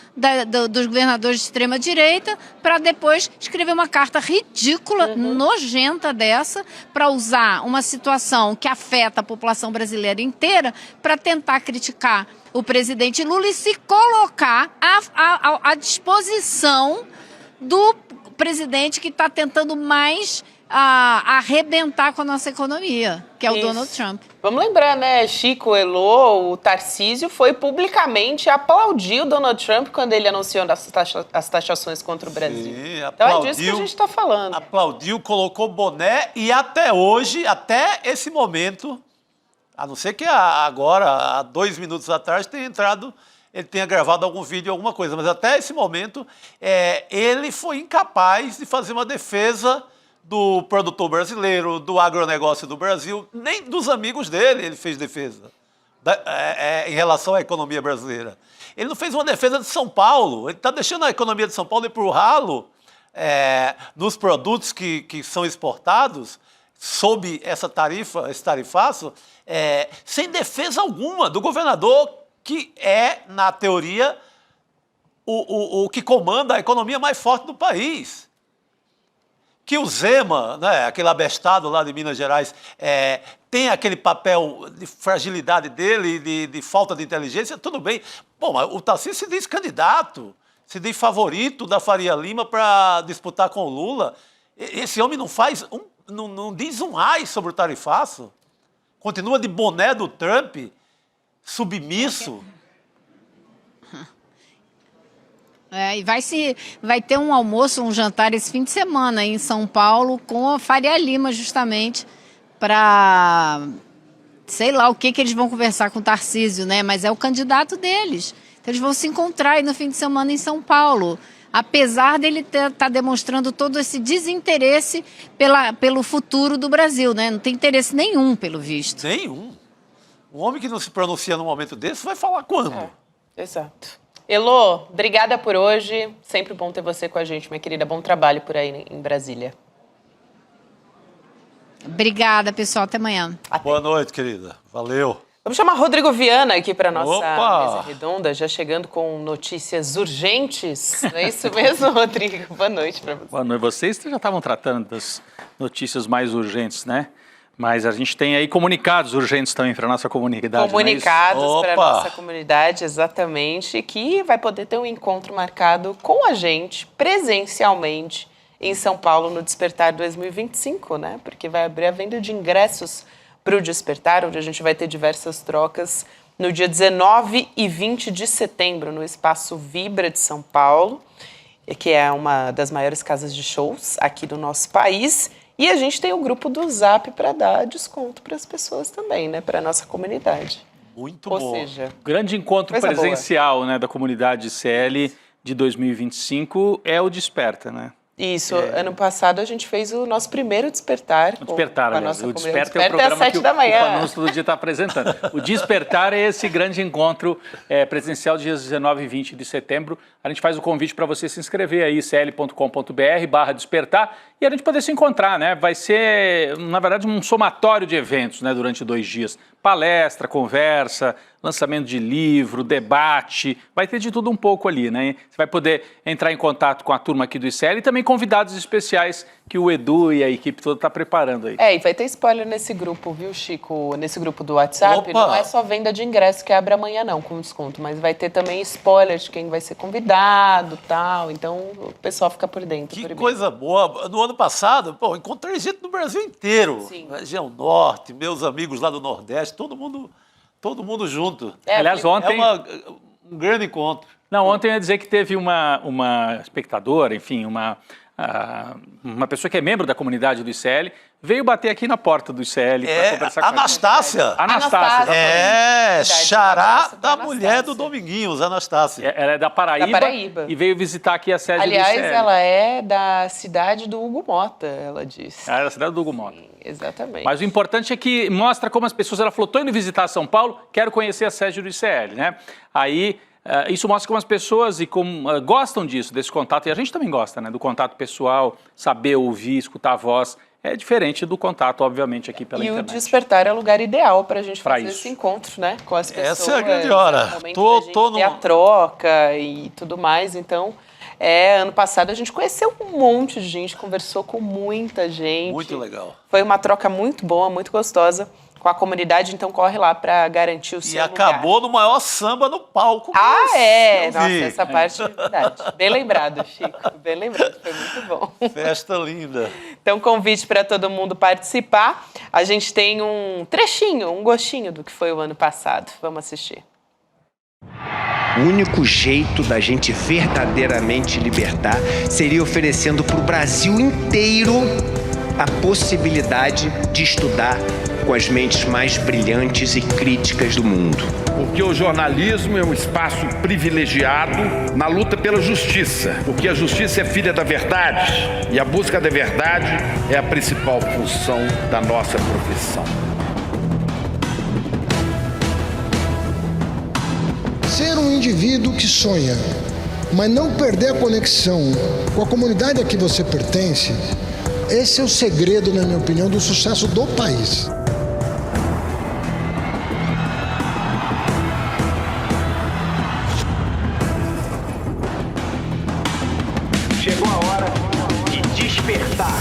[SPEAKER 4] dos governadores de extrema-direita para depois escrever uma carta ridícula, nojenta dessa, para usar uma situação que afeta a população brasileira inteira para tentar criticar o presidente Lula e se colocar à disposição do presidente que está tentando mais arrebentar com a nossa economia, que é o Donald Trump.
[SPEAKER 1] Vamos lembrar, né, Chico, Elô, o Tarcísio foi publicamente aplaudir o Donald Trump quando ele anunciou as taxações contra o Brasil.
[SPEAKER 3] Sim,
[SPEAKER 1] então é disso que a gente está falando.
[SPEAKER 3] Aplaudiu, colocou boné e até hoje, até esse momento, a não ser que agora, há 2 minutos atrás, ele tenha gravado algum vídeo, alguma coisa, mas até esse momento, ele foi incapaz de fazer uma defesa do produtor brasileiro, do agronegócio do Brasil, nem dos amigos dele ele fez defesa em relação à economia brasileira. Ele não fez uma defesa de São Paulo, ele está deixando a economia de São Paulo ir para o ralo nos produtos que são exportados, sob esse tarifaço, sem defesa alguma do governador, que é, na teoria, o que comanda a economia mais forte do país. Que o Zema, né, aquele abestado lá de Minas Gerais, tem aquele papel de fragilidade dele, de falta de inteligência, tudo bem. Bom, mas o Tarcísio se diz candidato, se diz favorito da Faria Lima para disputar com o Lula. Esse homem não diz um ai sobre o tarifaço. Continua de boné do Trump, submisso.
[SPEAKER 4] E vai ter um almoço, um jantar esse fim de semana em São Paulo com a Faria Lima, justamente, para sei lá o que eles vão conversar com o Tarcísio, né? Mas é o candidato deles. Então eles vão se encontrar aí no fim de semana em São Paulo. Apesar dele estar demonstrando todo esse desinteresse pelo futuro do Brasil, né? Não tem interesse nenhum, pelo visto.
[SPEAKER 3] Nenhum. Um homem que não se pronuncia num momento desse vai falar quando?
[SPEAKER 1] Exato. Elô, obrigada por hoje. Sempre bom ter você com a gente, minha querida. Bom trabalho por aí em Brasília.
[SPEAKER 4] Obrigada, pessoal. Até amanhã.
[SPEAKER 3] Boa noite, querida. Valeu.
[SPEAKER 1] Vamos chamar Rodrigo Viana aqui para a nossa
[SPEAKER 3] Opa!
[SPEAKER 1] mesa redonda, já chegando com notícias urgentes. Não é isso mesmo, Rodrigo? Boa noite para você.
[SPEAKER 6] Boa noite. Vocês já estavam tratando das notícias mais urgentes, né? Mas a gente tem aí comunicados urgentes também para a nossa comunidade.
[SPEAKER 1] Comunicados para a
[SPEAKER 3] Opa!
[SPEAKER 1] nossa comunidade, exatamente, que vai poder ter um encontro marcado com a gente, presencialmente, em São Paulo, no Despertar 2025, né? Porque vai abrir a venda de ingressos para o Despertar, onde a gente vai ter diversas trocas no dia 19 e 20 de setembro, no Espaço Vibra de São Paulo, que é uma das maiores casas de shows aqui do nosso país. E a gente tem o grupo do Zap para dar desconto para as pessoas também, né? Para a nossa comunidade.
[SPEAKER 3] Muito
[SPEAKER 1] Ou
[SPEAKER 3] bom.
[SPEAKER 1] seja,
[SPEAKER 6] Grande encontro
[SPEAKER 1] coisa
[SPEAKER 6] presencial, né, da comunidade CL de 2025 é o Desperta, né?
[SPEAKER 1] isso. Ano passado a gente fez o nosso primeiro Despertar.
[SPEAKER 6] O Despertar,
[SPEAKER 1] com a
[SPEAKER 6] aliás.
[SPEAKER 1] nossa
[SPEAKER 6] O
[SPEAKER 1] comunidade.
[SPEAKER 6] Desperta é o programa
[SPEAKER 1] às 7
[SPEAKER 6] que
[SPEAKER 1] da
[SPEAKER 6] o
[SPEAKER 1] manhã.
[SPEAKER 6] Panúncio todo dia está apresentando. O Despertar é esse grande encontro presencial dias 19 e 20 de setembro. A gente faz o convite para você se inscrever aí, cl.com.br/despertar, e a gente poder se encontrar, né? Vai ser, na verdade, um somatório de eventos, né, durante 2 dias. Palestra, conversa, lançamento de livro, debate, vai ter de tudo um pouco ali, né? Você vai poder entrar em contato com a turma aqui do ICL e também convidados especiais que o Edu e a equipe toda está preparando aí.
[SPEAKER 1] E vai ter spoiler nesse grupo, viu, Chico? Nesse grupo do WhatsApp,
[SPEAKER 3] Opa!
[SPEAKER 1] não é só venda de ingresso que abre amanhã não, com desconto, mas vai ter também spoiler de quem vai ser convidado e tal, então o pessoal fica por dentro.
[SPEAKER 3] Que
[SPEAKER 1] primeiro.
[SPEAKER 3] coisa boa. No ano passado, encontrei gente do Brasil inteiro.
[SPEAKER 1] Sim.
[SPEAKER 3] Região Norte, meus amigos lá do Nordeste, todo mundo junto.
[SPEAKER 6] Aliás, ontem...
[SPEAKER 3] Um grande encontro.
[SPEAKER 6] Não, ontem eu ia dizer que teve uma espectadora, enfim, uma pessoa que é membro da comunidade do ICL, veio bater aqui na porta do ICL para conversar com
[SPEAKER 3] Anastácia.
[SPEAKER 6] a gente. Anastácia.
[SPEAKER 1] Verdade,
[SPEAKER 3] Xará
[SPEAKER 1] abraço pra
[SPEAKER 3] da mulher
[SPEAKER 1] Anastácia.
[SPEAKER 3] do Dominguinhos, Anastácia.
[SPEAKER 6] Ela é da Paraíba, e veio visitar aqui a sede do ICL.
[SPEAKER 1] Aliás, ela é da cidade do Hugo Mota, ela disse.
[SPEAKER 6] Ela é da cidade do Hugo Mota.
[SPEAKER 1] Exatamente.
[SPEAKER 6] Mas o importante é que mostra como as pessoas... Ela falou, estou indo visitar São Paulo, quero conhecer a sede do ICL, né? Aí... isso mostra como as pessoas gostam disso, desse contato, e a gente também gosta, né, do contato pessoal, saber ouvir, escutar a voz. É diferente do contato, obviamente, aqui pela internet.
[SPEAKER 1] E o Despertar é o lugar ideal para a gente
[SPEAKER 6] Pra
[SPEAKER 1] fazer
[SPEAKER 6] isso.
[SPEAKER 1] esse encontro, né, com as pessoas.
[SPEAKER 3] Essa é a grande hora.
[SPEAKER 1] É o momento da gente ter a troca e tudo mais. Então, ano passado a gente conheceu um monte de gente, conversou com muita gente.
[SPEAKER 3] Muito legal.
[SPEAKER 1] Foi uma troca muito boa, muito gostosa com a comunidade, então corre lá para garantir o seu
[SPEAKER 3] E acabou no maior samba no palco.
[SPEAKER 1] lugar.
[SPEAKER 3] Eu
[SPEAKER 1] Nossa,
[SPEAKER 3] vi.
[SPEAKER 1] essa parte é verdade. Bem lembrado, Chico. Bem lembrado, foi muito bom.
[SPEAKER 3] Festa linda.
[SPEAKER 1] Então, convite para todo mundo participar. A gente tem um trechinho, um gostinho do que foi o ano passado. Vamos assistir.
[SPEAKER 7] O único jeito da gente verdadeiramente libertar seria oferecendo para o Brasil inteiro a possibilidade de estudar com as mentes mais brilhantes e críticas do mundo.
[SPEAKER 8] Porque o jornalismo é um espaço privilegiado na luta pela justiça. Porque a justiça é filha da verdade e a busca da verdade é a principal função da nossa profissão.
[SPEAKER 9] Ser um indivíduo que sonha mas não perder a conexão com a comunidade a que você pertence. Esse é o segredo, na minha opinião, do sucesso do país.
[SPEAKER 7] Chegou a hora de despertar.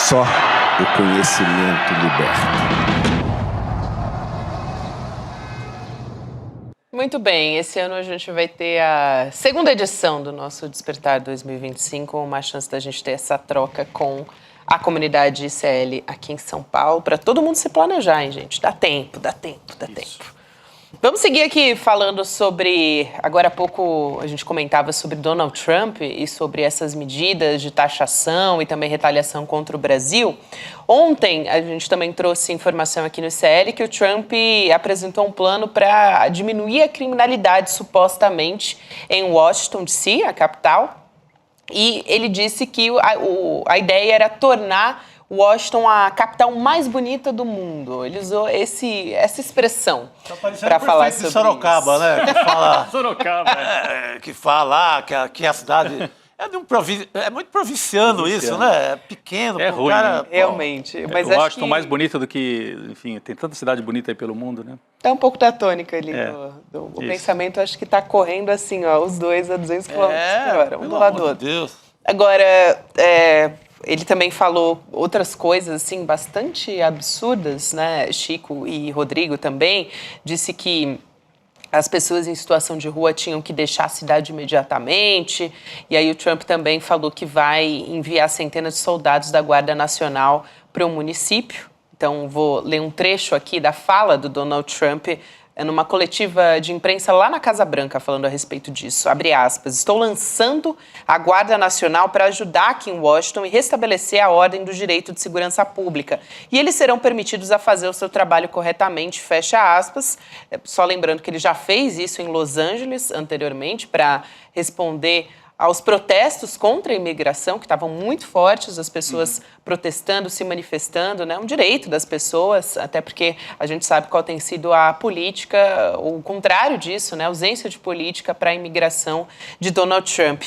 [SPEAKER 7] Só o conhecimento liberta.
[SPEAKER 1] Muito bem, esse ano a gente vai ter a segunda edição do nosso Despertar 2025, uma chance da gente ter essa troca com a comunidade ICL aqui em São Paulo, para todo mundo se planejar, hein, gente? Dá tempo. Vamos seguir aqui falando sobre... Agora há pouco a gente comentava sobre Donald Trump e sobre essas medidas de taxação e também retaliação contra o Brasil. Ontem a gente também trouxe informação aqui no ICL que o Trump apresentou um plano para diminuir a criminalidade, supostamente, em Washington, D.C., a capital. E ele disse que a ideia era tornar Washington a capital mais bonita do mundo. Ele usou essa expressão para falar sobre
[SPEAKER 3] Sorocaba,
[SPEAKER 1] isso.
[SPEAKER 3] né? Que fala,
[SPEAKER 6] Sorocaba.
[SPEAKER 3] que fala que a cidade é muito provinciano isso, né? É pequeno.
[SPEAKER 6] É
[SPEAKER 3] pro
[SPEAKER 6] ruim,
[SPEAKER 3] cara,
[SPEAKER 6] né?
[SPEAKER 1] Realmente. Mas
[SPEAKER 6] Eu
[SPEAKER 1] acho
[SPEAKER 6] acho
[SPEAKER 1] que
[SPEAKER 6] mais bonita do que... Enfim, tem tanta cidade bonita aí pelo mundo, né?
[SPEAKER 1] é um pouco da tônica ali. O
[SPEAKER 6] isso.
[SPEAKER 1] pensamento acho que está correndo assim, ó, os dois a 200 km por hora, um
[SPEAKER 3] pelo
[SPEAKER 1] do lado do
[SPEAKER 3] amor
[SPEAKER 1] outro.
[SPEAKER 3] de Deus.
[SPEAKER 1] Agora, ele também falou outras coisas, assim, bastante absurdas, né? Chico e Rodrigo também. Disse que as pessoas em situação de rua tinham que deixar a cidade imediatamente. E aí o Trump também falou que vai enviar centenas de soldados da Guarda Nacional para o município. Então, vou ler um trecho aqui da fala do Donald Trump numa coletiva de imprensa lá na Casa Branca, falando a respeito disso. Abre aspas. Estou lançando a Guarda Nacional para ajudar aqui em Washington e restabelecer a ordem do direito de segurança pública. E eles serão permitidos a fazer o seu trabalho corretamente, fecha aspas. Só lembrando que ele já fez isso em Los Angeles anteriormente para responder aos protestos contra a imigração, que estavam muito fortes, as pessoas protestando, se manifestando, né? Um direito das pessoas, até porque a gente sabe qual tem sido a política, o contrário disso, né? A ausência de política para a imigração de Donald Trump.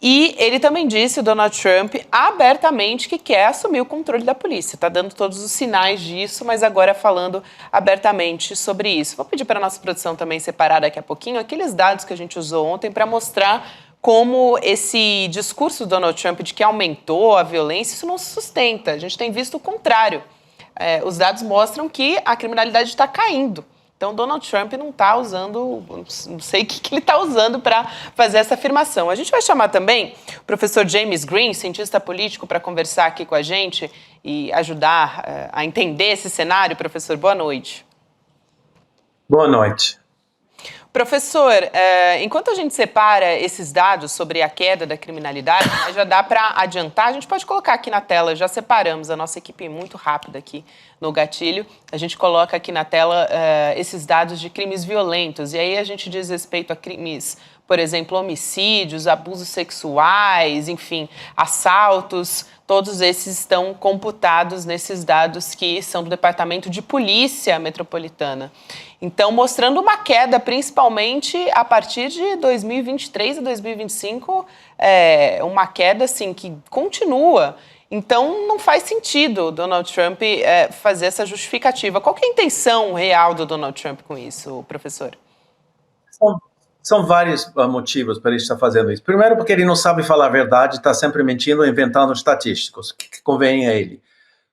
[SPEAKER 1] E ele também disse, o Donald Trump, abertamente que quer assumir o controle da polícia. Está dando todos os sinais disso, mas agora falando abertamente sobre isso. Vou pedir para a nossa produção também separar daqui a pouquinho aqueles dados que a gente usou ontem para mostrar como esse discurso do Donald Trump de que aumentou a violência, isso não se sustenta. A gente tem visto o contrário. Os dados mostram que a criminalidade está caindo. Então, Donald Trump não está usando, não sei o que ele está usando para fazer essa afirmação. A gente vai chamar também o professor James Green, cientista político, para conversar aqui com a gente e ajudar a entender esse cenário. Professor, boa noite.
[SPEAKER 10] Boa noite.
[SPEAKER 1] Professor, enquanto a gente separa esses dados sobre a queda da criminalidade, já dá para adiantar, a gente pode colocar aqui na tela, já separamos, a nossa equipe muito rápida aqui no gatilho, a gente coloca aqui na tela esses dados de crimes violentos, e aí a gente diz respeito a crimes, por exemplo, homicídios, abusos sexuais, enfim, assaltos, todos esses estão computados nesses dados que são do Departamento de Polícia Metropolitana. Então, mostrando uma queda, principalmente a partir de 2023 e 2025, uma queda assim, que continua. Então, não faz sentido o Donald Trump fazer essa justificativa. Qual que é a intenção real do Donald Trump com isso, professor?
[SPEAKER 10] São vários motivos para ele estar fazendo isso. Primeiro, porque ele não sabe falar a verdade, está sempre mentindo, inventando estatísticos, que convém a ele.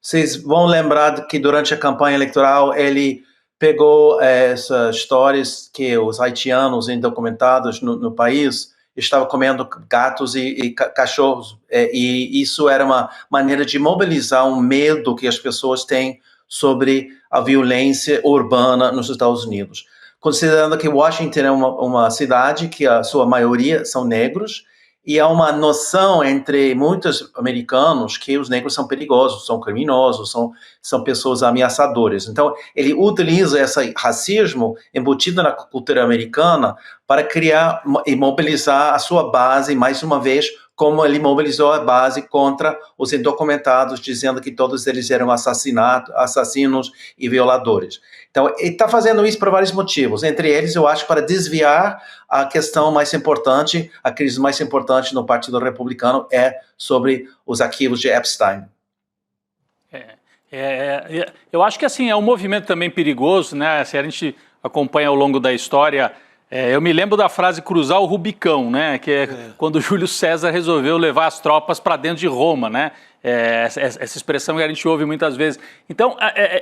[SPEAKER 10] Vocês vão lembrar que durante a campanha eleitoral ele pegou essas histórias que os haitianos indocumentados no país estavam comendo gatos e cachorros, e isso era uma maneira de mobilizar um medo que as pessoas têm sobre a violência urbana nos Estados Unidos. Considerando que Washington é uma cidade que a sua maioria são negros, E há uma noção entre muitos americanos que os negros são perigosos, são criminosos, são pessoas ameaçadoras. Então, ele utiliza esse racismo embutido na cultura americana para criar e mobilizar a sua base, mais uma vez, como ele mobilizou a base contra os indocumentados, dizendo que todos eles eram assassinos e violadores. Então, ele está fazendo isso por vários motivos. Entre eles, eu acho, para desviar a questão mais importante, a crise mais importante no Partido Republicano é sobre os arquivos de Epstein.
[SPEAKER 6] Eu acho que assim, é um movimento também perigoso, né? Se a gente acompanha ao longo da história, eu me lembro da frase cruzar o Rubicão, né? Que é quando Júlio César resolveu levar as tropas para dentro de Roma, né? Essa expressão que a gente ouve muitas vezes. Então,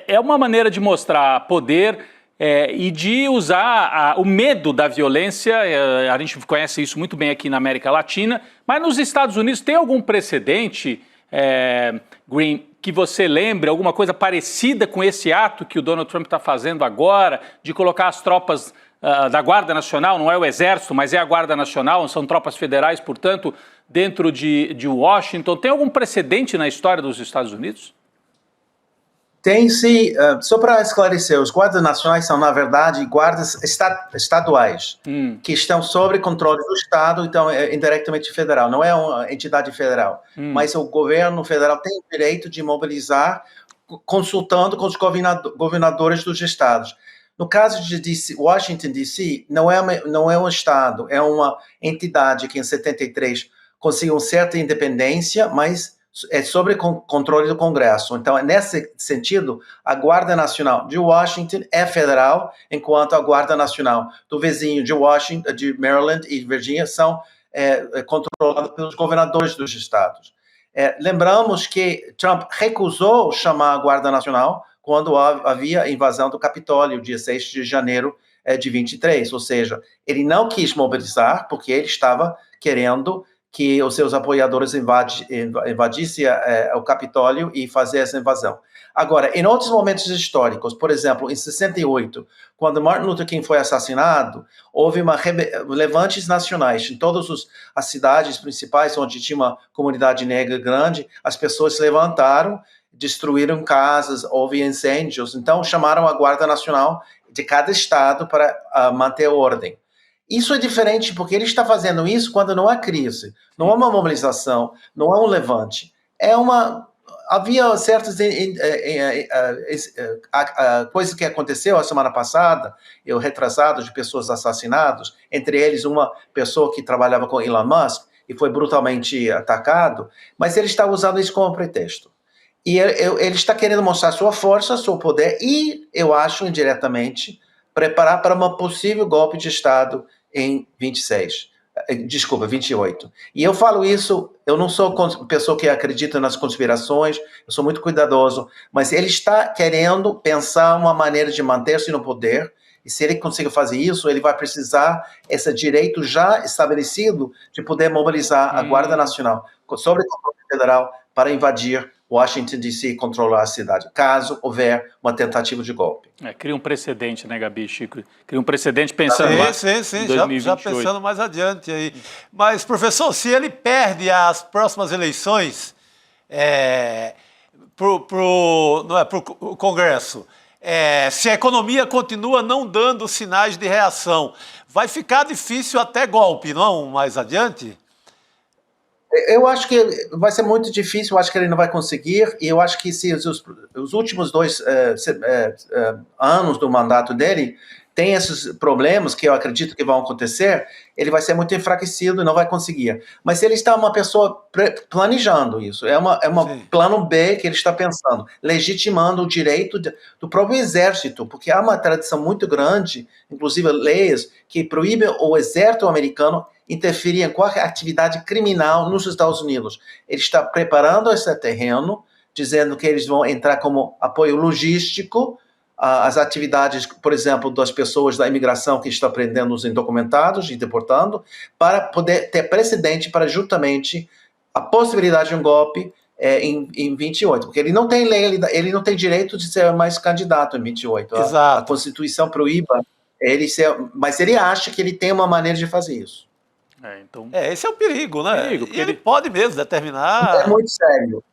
[SPEAKER 6] é uma maneira de mostrar poder e de usar o medo da violência. A gente conhece isso muito bem aqui na América Latina, mas nos Estados Unidos tem algum precedente, Green, que você lembre, alguma coisa parecida com esse ato que o Donald Trump está fazendo agora, de colocar as tropas da Guarda Nacional, não é o Exército, mas é a Guarda Nacional, são tropas federais, portanto, dentro de Washington. Tem algum precedente na história dos Estados Unidos?
[SPEAKER 10] Tem sim, só para esclarecer, os guardas nacionais são, na verdade, guardas estaduais, que estão sob controle do Estado, então é indiretamente federal, não é uma entidade federal. Mas o governo federal tem o direito de mobilizar, consultando com os governadores dos estados. No caso de Washington, D.C., não é um estado, é uma entidade que em 73 conseguiu certa independência, mas é sob controle do Congresso. Então, nesse sentido, a Guarda Nacional de Washington é federal, enquanto a Guarda Nacional do vizinho de Washington, de Maryland e Virgínia são controladas pelos governadores dos estados. Lembramos que Trump recusou chamar a Guarda Nacional quando havia invasão do Capitólio, dia 6 de janeiro de 23, ou seja, ele não quis mobilizar porque ele estava querendo que os seus apoiadores invadissem o Capitólio e fazer essa invasão. Agora, em outros momentos históricos, por exemplo, em 68, quando Martin Luther King foi assassinado, houve levantes nacionais em todas as cidades principais onde tinha uma comunidade negra grande, as pessoas se levantaram, destruíram casas, houve incêndios, então chamaram a Guarda Nacional de cada estado para manter a ordem. Isso é diferente porque ele está fazendo isso quando não há crise, não há uma mobilização, não há um levante. Havia certas coisas que aconteceu a semana passada, retrasado, de pessoas assassinadas, entre eles uma pessoa que trabalhava com Elon Musk e foi brutalmente atacado, mas ele está usando isso como pretexto. E ele está querendo mostrar sua força, seu poder e, eu acho, indiretamente, preparar para um possível golpe de Estado em 28. E eu falo isso, eu não sou pessoa que acredita nas conspirações, eu sou muito cuidadoso, mas ele está querendo pensar uma maneira de manter-se no poder, e se ele conseguir fazer isso, ele vai precisar esse direito já estabelecido de poder mobilizar a Guarda Nacional sobre o controle federal para invadir Washington, D.C. e controlar a cidade, caso houver uma tentativa de golpe.
[SPEAKER 6] Cria um precedente, né, Gabi, Chico? Cria um precedente pensando lá em 2028.
[SPEAKER 3] Já pensando mais adiante aí. Mas, professor, se ele perde as próximas eleições pro Congresso, se a economia continua não dando sinais de reação, vai ficar difícil até golpe, não, mais adiante?
[SPEAKER 10] Eu acho que vai ser muito difícil, eu acho que ele não vai conseguir, e eu acho que se os últimos 2 anos do mandato dele tem esses problemas que eu acredito que vão acontecer, ele vai ser muito enfraquecido e não vai conseguir. Mas ele está uma pessoa planejando isso, é um plano B que ele está pensando, legitimando o direito do próprio exército, porque há uma tradição muito grande, inclusive leis, que proíbem o exército americano interferir em qualquer atividade criminal nos Estados Unidos. Ele está preparando esse terreno, dizendo que eles vão entrar como apoio logístico às atividades, por exemplo, das pessoas da imigração que estão prendendo os indocumentados e deportando, para poder ter precedente para justamente a possibilidade de um golpe em 28, porque ele não tem lei, ele não tem direito de ser mais candidato em 28.
[SPEAKER 3] Exato.
[SPEAKER 10] A Constituição proíba ele ser, mas ele acha que ele tem uma maneira de fazer isso.
[SPEAKER 6] Então...
[SPEAKER 3] Esse é o perigo, né?
[SPEAKER 6] Perigo,
[SPEAKER 3] ele pode mesmo determinar...
[SPEAKER 10] É muito sério.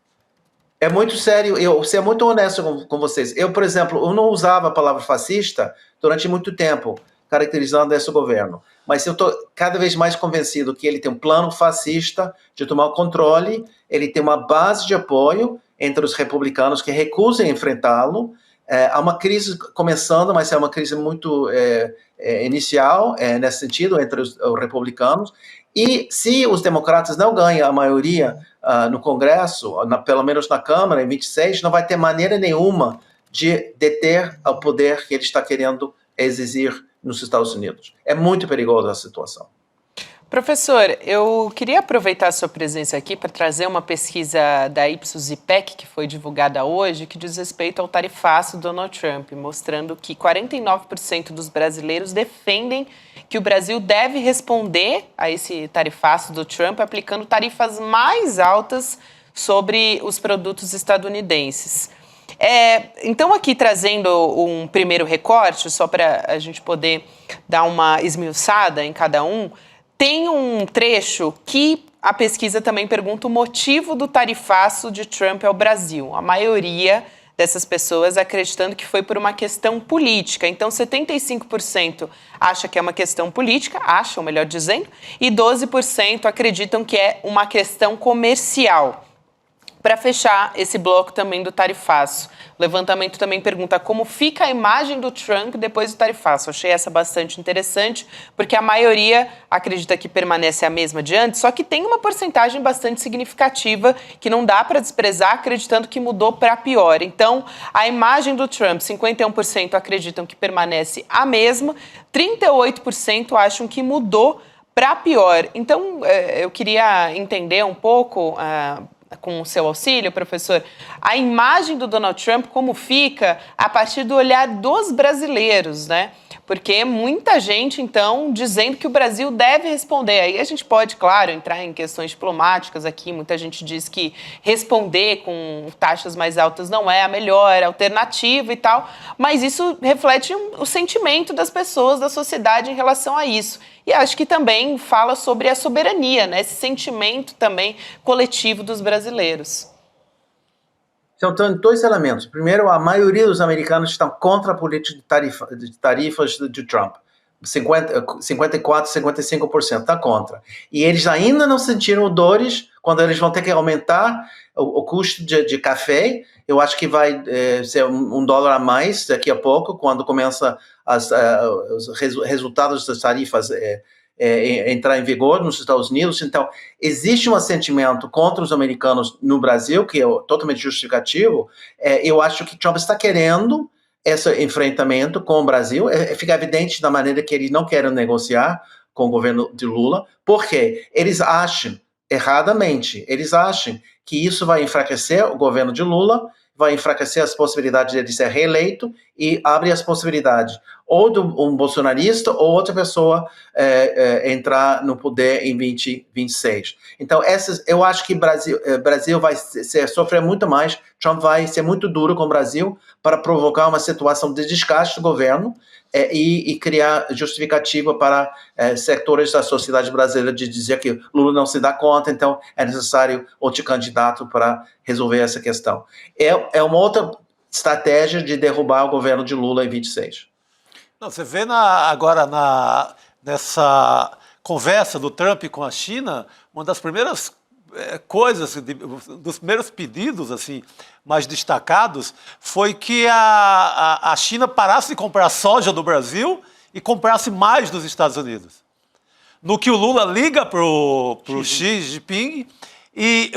[SPEAKER 10] É muito sério. Eu vou ser muito honesto com vocês. Eu, por exemplo, eu não usava a palavra fascista durante muito tempo, caracterizando esse governo. Mas eu estou cada vez mais convencido que ele tem um plano fascista de tomar o controle, ele tem uma base de apoio entre os republicanos que recusam enfrentá-lo. Há uma crise começando, mas é uma crise muito inicial, nesse sentido, entre os republicanos. E se os democratas não ganham a maioria no Congresso, pelo menos na Câmara, em 26, não vai ter maneira nenhuma de deter o poder que ele está querendo exigir nos Estados Unidos. É muito perigosa a situação.
[SPEAKER 1] Professor, eu queria aproveitar a sua presença aqui para trazer uma pesquisa da Ipsos-IPEC, que foi divulgada hoje, que diz respeito ao tarifaço do Donald Trump, mostrando que 49% dos brasileiros defendem que o Brasil deve responder a esse tarifaço do Trump aplicando tarifas mais altas sobre os produtos estadunidenses. Então, aqui trazendo um primeiro recorte, só para a gente poder dar uma esmiuçada em cada um, tem um trecho que a pesquisa também pergunta o motivo do tarifaço de Trump ao Brasil. A maioria dessas pessoas acreditando que foi por uma questão política. Então, 75% acha que é uma questão política, acham, melhor dizendo, e 12% acreditam que é uma questão comercial. Para fechar esse bloco também do tarifaço, o levantamento também pergunta como fica a imagem do Trump depois do tarifaço. Achei essa bastante interessante, porque a maioria acredita que permanece a mesma de antes, só que tem uma porcentagem bastante significativa que não dá para desprezar, acreditando que mudou para pior. Então, a imagem do Trump, 51% acreditam que permanece a mesma, 38% acham que mudou para pior. Então, eu queria entender um pouco... com o seu auxílio, professor, a imagem do Donald Trump, como fica a partir do olhar dos brasileiros, né? Porque muita gente, então, dizendo que o Brasil deve responder. Aí a gente pode, claro, entrar em questões diplomáticas aqui. Muita gente diz que responder com taxas mais altas não é a melhor alternativa e tal. Mas isso reflete o sentimento das pessoas, da sociedade em relação a isso. E acho que também fala sobre a soberania, né? Esse sentimento também coletivo dos brasileiros.
[SPEAKER 10] Então, tem dois elementos. Primeiro, a maioria dos americanos estão contra a política de tarifas de Trump. 54%, 55% está contra. E eles ainda não sentiram dores quando eles vão ter que aumentar o custo de café. Eu acho que vai ser $1 a mais daqui a pouco, quando começa os resultados das tarifas entrar em vigor nos Estados Unidos. Então, existe um sentimento contra os americanos no Brasil, que é totalmente justificativo. Eu acho que Trump está querendo esse enfrentamento com o Brasil. Fica evidente da maneira que eles não querem negociar com o governo de Lula, porque eles acham, erradamente, eles acham que isso vai enfraquecer o governo de Lula, vai enfraquecer as possibilidades de ele ser reeleito e abre as possibilidades ou de um bolsonarista ou outra pessoa entrar no poder em 2026. Então, eu acho que o Brasil vai sofrer muito mais, Trump vai ser muito duro com o Brasil para provocar uma situação de desgaste do governo e criar justificativa para setores da sociedade brasileira de dizer que Lula não se dá conta, então é necessário outro candidato para resolver essa questão. É uma outra estratégia de derrubar o governo de Lula em 26.
[SPEAKER 3] Não, você vê agora nessa conversa do Trump com a China, uma das primeiras coisas, dos primeiros pedidos assim, mais destacados, foi que a China parasse de comprar soja do Brasil e comprasse mais dos Estados Unidos. No que o Lula liga para o Xi Jinping, e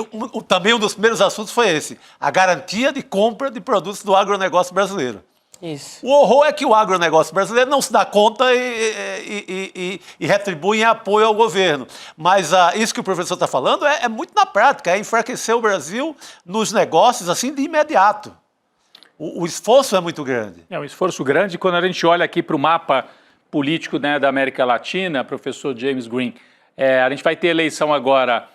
[SPEAKER 3] também um dos primeiros assuntos foi esse, a garantia de compra de produtos do agronegócio brasileiro.
[SPEAKER 1] Isso.
[SPEAKER 3] O horror é que o agronegócio brasileiro não se dá conta e retribui em apoio ao governo. Mas isso que o professor está falando é muito na prática, é enfraquecer o Brasil nos negócios assim de imediato. O esforço é muito grande.
[SPEAKER 6] É um esforço grande. Quando a gente olha aqui para o mapa político, né, da América Latina, professor James Green, a gente vai ter eleição agora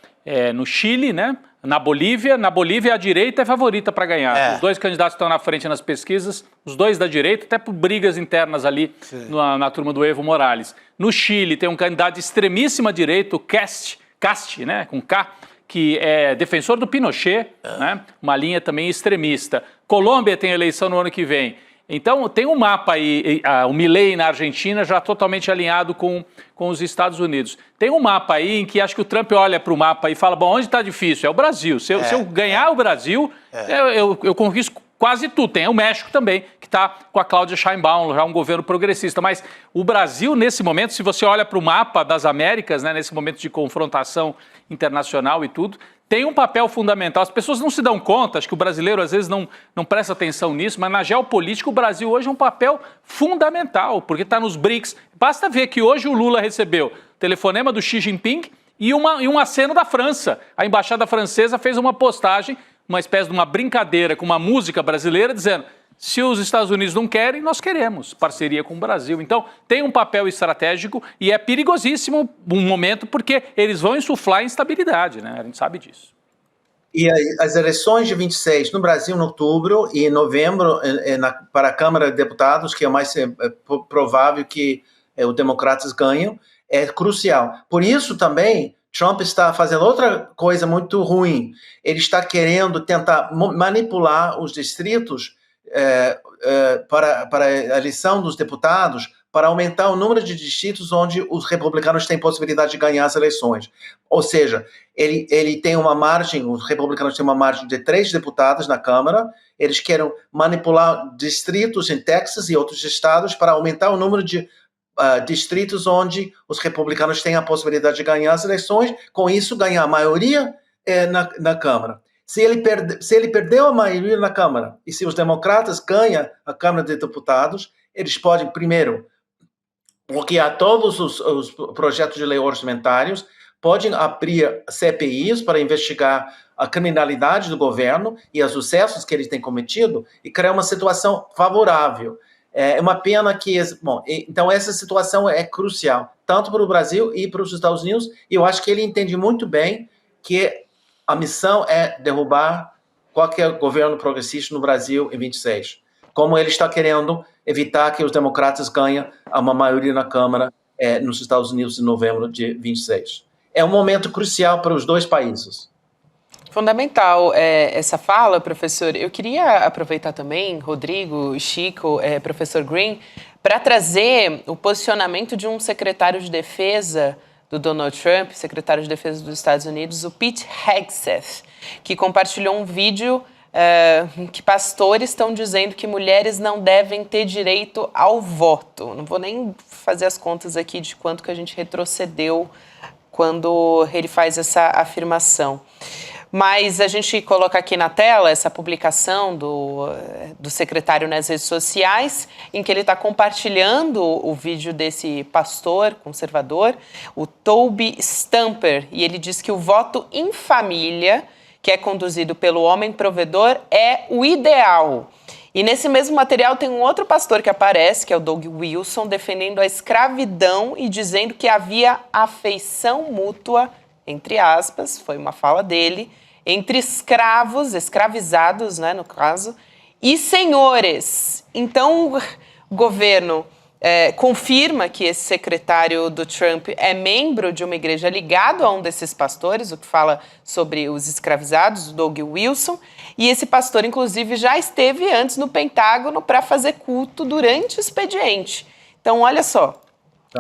[SPEAKER 6] no Chile, né? Na Bolívia. Na Bolívia, a direita é favorita para ganhar. Os dois candidatos estão na frente nas pesquisas, os dois da direita, até por brigas internas ali na turma do Evo Morales. No Chile, tem um candidato de extremíssima direita, o Cast, né? Com K, que é defensor do Pinochet, né? Uma linha também extremista. Colômbia tem eleição no ano que vem. Então, tem um mapa aí, o Milei na Argentina já totalmente alinhado com os Estados Unidos. Tem um mapa aí em que acho que o Trump olha para o mapa e fala, bom, onde está difícil? É o Brasil. Se eu ganhar o Brasil, eu conquisto quase tudo. Tem o México também, que está com a Cláudia Sheinbaum, já um governo progressista. Mas o Brasil, nesse momento, se você olha para o mapa das Américas, né, nesse momento de confrontação internacional e tudo, tem um papel fundamental. As pessoas não se dão conta, acho que o brasileiro às vezes não presta atenção nisso, mas na geopolítica o Brasil hoje é um papel fundamental, porque está nos BRICS. Basta ver que hoje o Lula recebeu telefonema do Xi Jinping e um aceno da França. A embaixada francesa fez uma postagem, uma espécie de uma brincadeira com uma música brasileira, dizendo: se os Estados Unidos não querem, nós queremos parceria com o Brasil. Então, tem um papel estratégico e é perigosíssimo um momento porque eles vão insuflar instabilidade, né? A gente sabe disso.
[SPEAKER 10] E as eleições de 26 no Brasil, em outubro, e em novembro para a Câmara de Deputados, que é mais provável que os democratas ganham, é crucial. Por isso também Trump está fazendo outra coisa muito ruim. Ele está querendo tentar manipular os distritos para a eleição dos deputados, para aumentar o número de distritos onde os republicanos têm possibilidade de ganhar as eleições. Ou seja, ele tem uma margem, os republicanos têm uma margem de 3 deputados na Câmara, eles querem manipular distritos em Texas e outros estados para aumentar o número de distritos onde os republicanos têm a possibilidade de ganhar as eleições, com isso ganhar a maioria na Câmara. Se ele perdeu a maioria na Câmara e se os democratas ganham a Câmara de Deputados, eles podem, primeiro, bloquear todos os projetos de lei orçamentários, podem abrir CPIs para investigar a criminalidade do governo e os excessos que eles têm cometido e criar uma situação favorável. É uma pena que... Bom, então essa situação é crucial, tanto para o Brasil e para os Estados Unidos, e eu acho que ele entende muito bem que a missão é derrubar qualquer governo progressista no Brasil em 26. Como ele está querendo evitar que os democratas ganhem uma maioria na Câmara nos Estados Unidos em novembro de 26. É um momento crucial para os dois países.
[SPEAKER 1] Fundamental essa fala, professor. Eu queria aproveitar também, Rodrigo, Chico, professor Green, para trazer o posicionamento de um secretário de defesa do Donald Trump, secretário de defesa dos Estados Unidos, o Pete Hegseth, que compartilhou um vídeo que pastores estão dizendo que mulheres não devem ter direito ao voto. Não vou nem fazer as contas aqui de quanto que a gente retrocedeu quando ele faz essa afirmação. Mas a gente coloca aqui na tela essa publicação do secretário nas redes sociais, em que ele está compartilhando o vídeo desse pastor conservador, o Toby Stamper, e ele diz que o voto em família, que é conduzido pelo homem provedor, é o ideal. E nesse mesmo material tem um outro pastor que aparece, que é o Doug Wilson, defendendo a escravidão e dizendo que havia afeição mútua, entre aspas, foi uma fala dele, entre escravos, escravizados, né, no caso, e senhores. Então, o governo confirma que esse secretário do Trump é membro de uma igreja ligado a um desses pastores, o que fala sobre os escravizados, o Doug Wilson, e esse pastor, inclusive, já esteve antes no Pentágono para fazer culto durante o expediente. Então, olha só,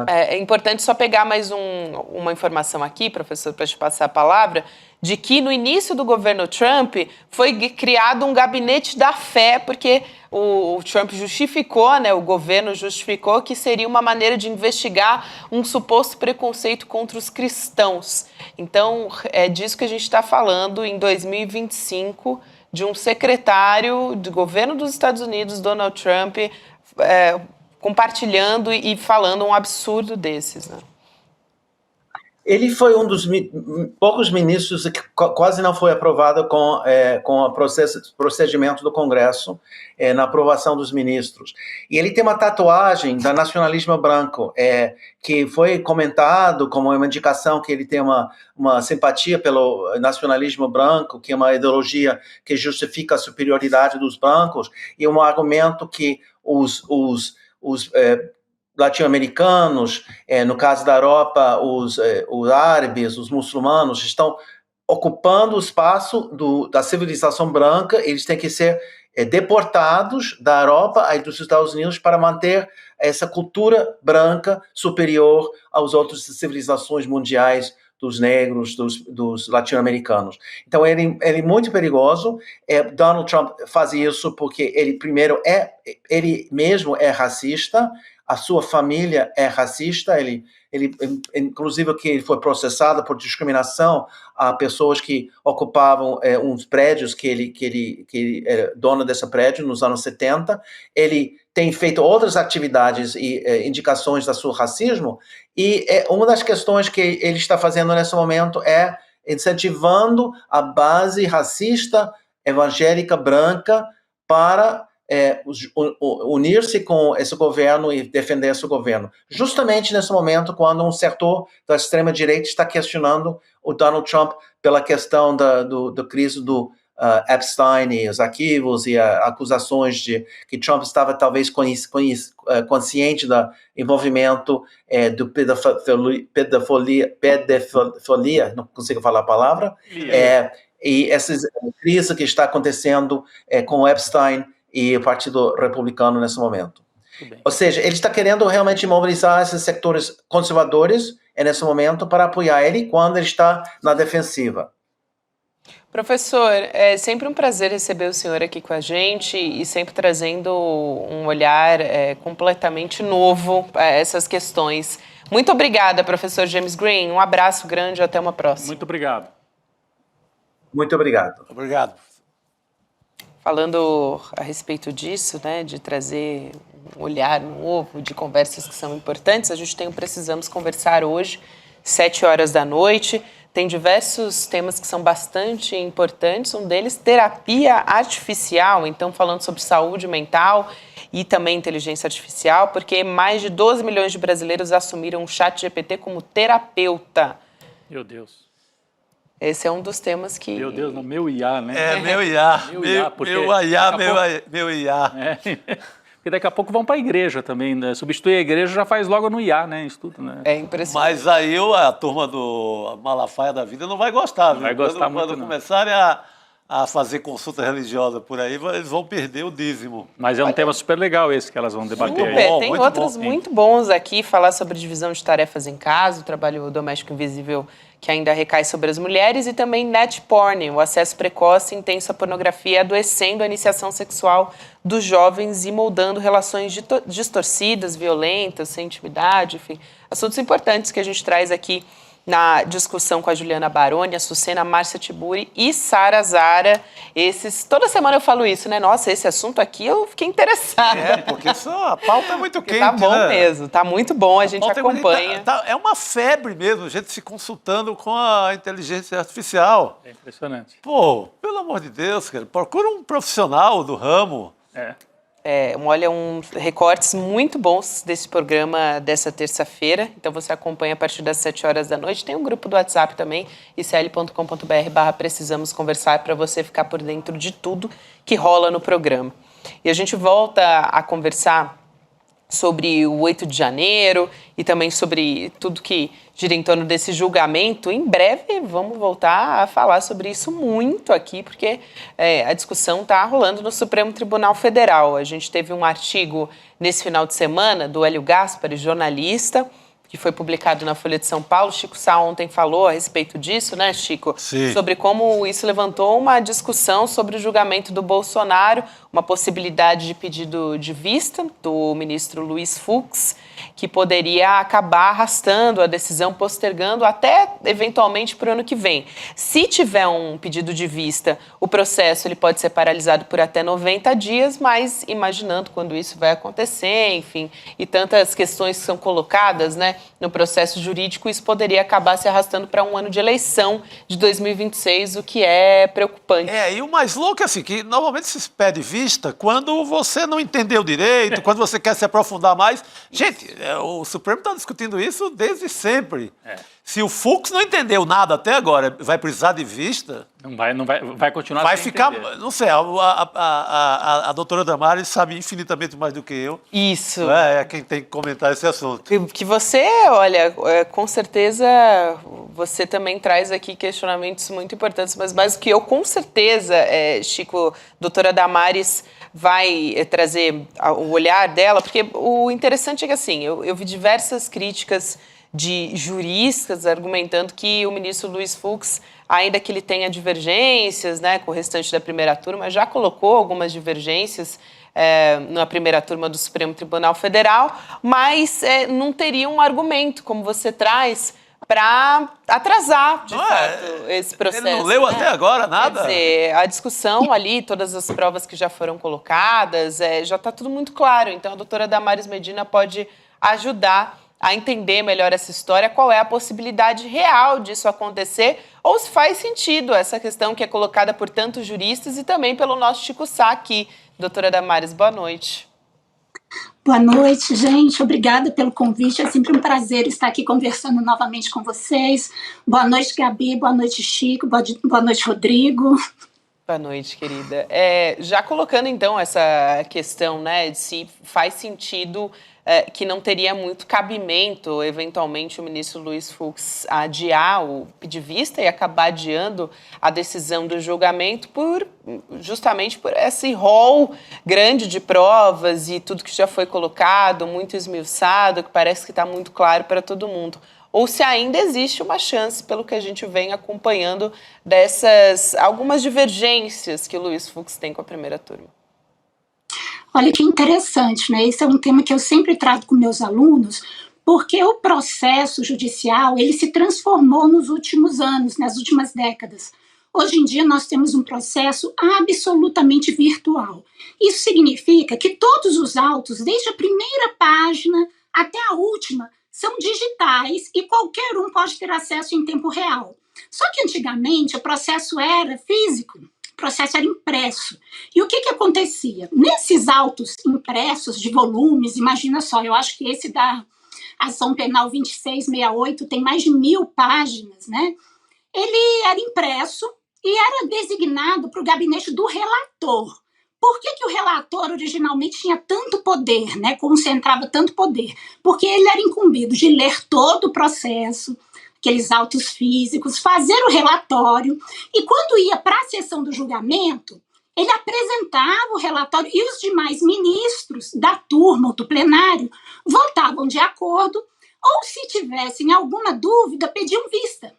[SPEAKER 1] é importante só pegar mais uma informação aqui, professor, para te passar a palavra, de que no início do governo Trump foi criado um gabinete da fé, porque o Trump justificou, né, o governo justificou que seria uma maneira de investigar um suposto preconceito contra os cristãos. Então, é disso que a gente está falando em 2025, de um secretário do governo dos Estados Unidos, Donald Trump, compartilhando e falando um absurdo desses, né?
[SPEAKER 10] Ele foi um dos poucos ministros que quase não foi aprovado com o procedimento do Congresso na aprovação dos ministros. E ele tem uma tatuagem do nacionalismo branco, que foi comentado como uma indicação que ele tem uma simpatia pelo nacionalismo branco, que é uma ideologia que justifica a superioridade dos brancos, e um argumento que os latino-americanos, no caso da Europa, os árabes, os muçulmanos, estão ocupando o espaço da civilização branca, eles têm que ser deportados da Europa e dos Estados Unidos para manter essa cultura branca superior às outras civilizações mundiais dos negros, dos latino-americanos. Então, ele é muito perigoso. Donald Trump faz isso porque ele, primeiro, ele mesmo é racista, a sua família é racista, ele inclusive que ele foi processado por discriminação a pessoas que ocupavam uns prédios que ele era dono desse prédio nos anos 70. Ele tem feito outras atividades e indicações do seu racismo, e uma das questões que ele está fazendo nesse momento é incentivando a base racista evangélica branca para unir-se com esse governo e defender esse governo. Justamente nesse momento, quando um setor da extrema-direita está questionando o Donald Trump pela questão da crise do Epstein e os arquivos e acusações de que Trump estava talvez consciente do envolvimento do pedofilia, não consigo falar a palavra, e essa crise que está acontecendo com o Epstein e o Partido Republicano nesse momento. Ou seja, ele está querendo realmente mobilizar esses sectores conservadores nesse momento para apoiar ele quando ele está na defensiva.
[SPEAKER 1] Professor, é sempre um prazer receber o senhor aqui com a gente e sempre trazendo um olhar completamente novo a essas questões. Muito obrigada, professor James Green. Um abraço grande e até uma próxima.
[SPEAKER 6] Muito obrigado.
[SPEAKER 10] Muito obrigado.
[SPEAKER 3] Obrigado.
[SPEAKER 1] Falando a respeito disso, né, de trazer um olhar novo, de conversas que são importantes, a gente tem o Precisamos Conversar hoje, 19h. Tem diversos temas que são bastante importantes, um deles terapia artificial, então falando sobre saúde mental e também inteligência artificial, porque mais de 12 milhões de brasileiros assumiram o ChatGPT como terapeuta.
[SPEAKER 6] Meu Deus.
[SPEAKER 1] Esse é um dos temas que...
[SPEAKER 6] Meu Deus, não, meu IA, né?
[SPEAKER 3] Meu IA. Meu IA.
[SPEAKER 6] Porque daqui a pouco vão para a igreja também, né? Substituir a igreja já faz logo no IA, né? Isso tudo, né?
[SPEAKER 1] É impressionante.
[SPEAKER 3] Mas aí a turma do Malafaia da vida não vai gostar, viu?
[SPEAKER 6] Vai gostar muito,
[SPEAKER 3] quando
[SPEAKER 6] não.
[SPEAKER 3] começarem a fazer consulta religiosa por aí, eles vão perder o dízimo.
[SPEAKER 6] Mas é um tema super legal esse que elas vão debater aí.
[SPEAKER 1] Tem muito outros muito bons aqui, falar sobre divisão de tarefas em casa, o trabalho doméstico invisível que ainda recai sobre as mulheres, e também net porn, o acesso precoce e intenso à pornografia, adoecendo a iniciação sexual dos jovens e moldando relações distorcidas, violentas, sem intimidade, enfim. Assuntos importantes que a gente traz aqui na discussão com a Juliana Baroni, a Sucena, Márcia Tiburi e Sara Zara. Toda semana eu falo isso, né? Nossa, esse assunto aqui eu fiquei interessada.
[SPEAKER 3] Porque a pauta é muito quente,
[SPEAKER 1] tá bom, né? Mesmo, tá muito bom, a gente acompanha.
[SPEAKER 3] É uma febre mesmo, a gente se consultando com a inteligência artificial.
[SPEAKER 6] É impressionante.
[SPEAKER 3] Pô, pelo amor de Deus, cara, procura um profissional do ramo.
[SPEAKER 1] Olha, uns recortes muito bons desse programa dessa terça-feira. Então você acompanha a partir das 19h. Tem um grupo do WhatsApp também, icl.com.br/precisamos conversar, para você ficar por dentro de tudo que rola no programa. E a gente volta a conversar sobre o 8 de janeiro e também sobre tudo que gira em torno desse julgamento. Em breve vamos voltar a falar sobre isso muito aqui, porque a discussão está rolando no Supremo Tribunal Federal. A gente teve um artigo nesse final de semana do Hélio Gaspari, jornalista, que foi publicado na Folha de São Paulo. Chico Sá ontem falou a respeito disso, né, Chico?
[SPEAKER 3] Sim.
[SPEAKER 1] Sobre como isso levantou uma discussão sobre o julgamento do Bolsonaro. uma possibilidade de pedido de vista do ministro Luiz Fux, que poderia acabar arrastando a decisão, postergando até, eventualmente, para o ano que vem. Se tiver um pedido de vista, o processo ele pode ser paralisado por até 90 dias, mas imaginando quando isso vai acontecer, enfim, e tantas questões que são colocadas, né, no processo jurídico, isso poderia acabar se arrastando para um ano de eleição de 2026, o que é preocupante.
[SPEAKER 3] E o mais louco é assim, que normalmente se pede vista quando você não entendeu direito, quando você quer se aprofundar mais. Gente, o Supremo está discutindo isso desde sempre. Se o Fux não entendeu nada até agora, vai precisar de vista...
[SPEAKER 6] Vai continuar
[SPEAKER 3] vai
[SPEAKER 6] sem
[SPEAKER 3] ficar,
[SPEAKER 6] entender.
[SPEAKER 3] não sei, a doutora Damares sabe infinitamente mais do que eu.
[SPEAKER 1] Isso.
[SPEAKER 3] É quem tem que comentar esse assunto.
[SPEAKER 1] Que você, olha, com certeza você também traz aqui questionamentos muito importantes, mas mais do que eu, com certeza, Chico, doutora Damares vai trazer o olhar dela, porque o interessante é que, assim, eu vi diversas críticas de juristas argumentando que o ministro Luiz Fux, ainda que ele tenha divergências, né, com o restante da primeira turma, já colocou algumas divergências na primeira turma do Supremo Tribunal Federal, mas não teria um argumento, como você traz, para atrasar, de fato, esse processo.
[SPEAKER 3] Ele não leu até agora nada?
[SPEAKER 1] Quer dizer, a discussão ali, todas as provas que já foram colocadas, já está tudo muito claro. Então, a doutora Damares Medina pode ajudar a entender melhor essa história, qual é a possibilidade real disso acontecer, ou se faz sentido essa questão que é colocada por tantos juristas e também pelo nosso Chico Sá aqui. Doutora Damares, boa noite.
[SPEAKER 11] Boa noite, gente. Obrigada pelo convite. É sempre um prazer estar aqui conversando novamente com vocês. Boa noite, Gabi. Boa noite, Chico. Boa noite, Rodrigo.
[SPEAKER 1] Boa noite, querida. Já colocando, então, essa questão, né, de se faz sentido que não teria muito cabimento, eventualmente, o ministro Luiz Fux adiar o pedir vista e acabar adiando a decisão do julgamento justamente por esse rol grande de provas e tudo que já foi colocado, muito esmiuçado, que parece que está muito claro para todo mundo. Ou se ainda existe uma chance, pelo que a gente vem acompanhando, dessas algumas divergências que o Luiz Fux tem com a primeira turma.
[SPEAKER 11] Olha que interessante, né? Esse é um tema que eu sempre trato com meus alunos, porque o processo judicial, ele se transformou nos últimos anos, nas últimas décadas. Hoje em dia nós temos um processo absolutamente virtual. Isso significa que todos os autos, desde a primeira página até a última, são digitais e qualquer um pode ter acesso em tempo real. Só que antigamente o processo era físico. O processo era impresso. E o que acontecia? Nesses autos impressos de volumes, imagina só, eu acho que esse da Ação Penal 2668 tem mais de 1000 páginas, né? Ele era impresso e era designado para o gabinete do relator. Por que o relator originalmente tinha tanto poder, né? Concentrava tanto poder? Porque ele era incumbido de ler todo o processo, aqueles autos físicos, fazer o relatório, e quando ia para a sessão do julgamento, ele apresentava o relatório e os demais ministros da turma ou do plenário votavam de acordo, ou se tivessem alguma dúvida, pediam vista.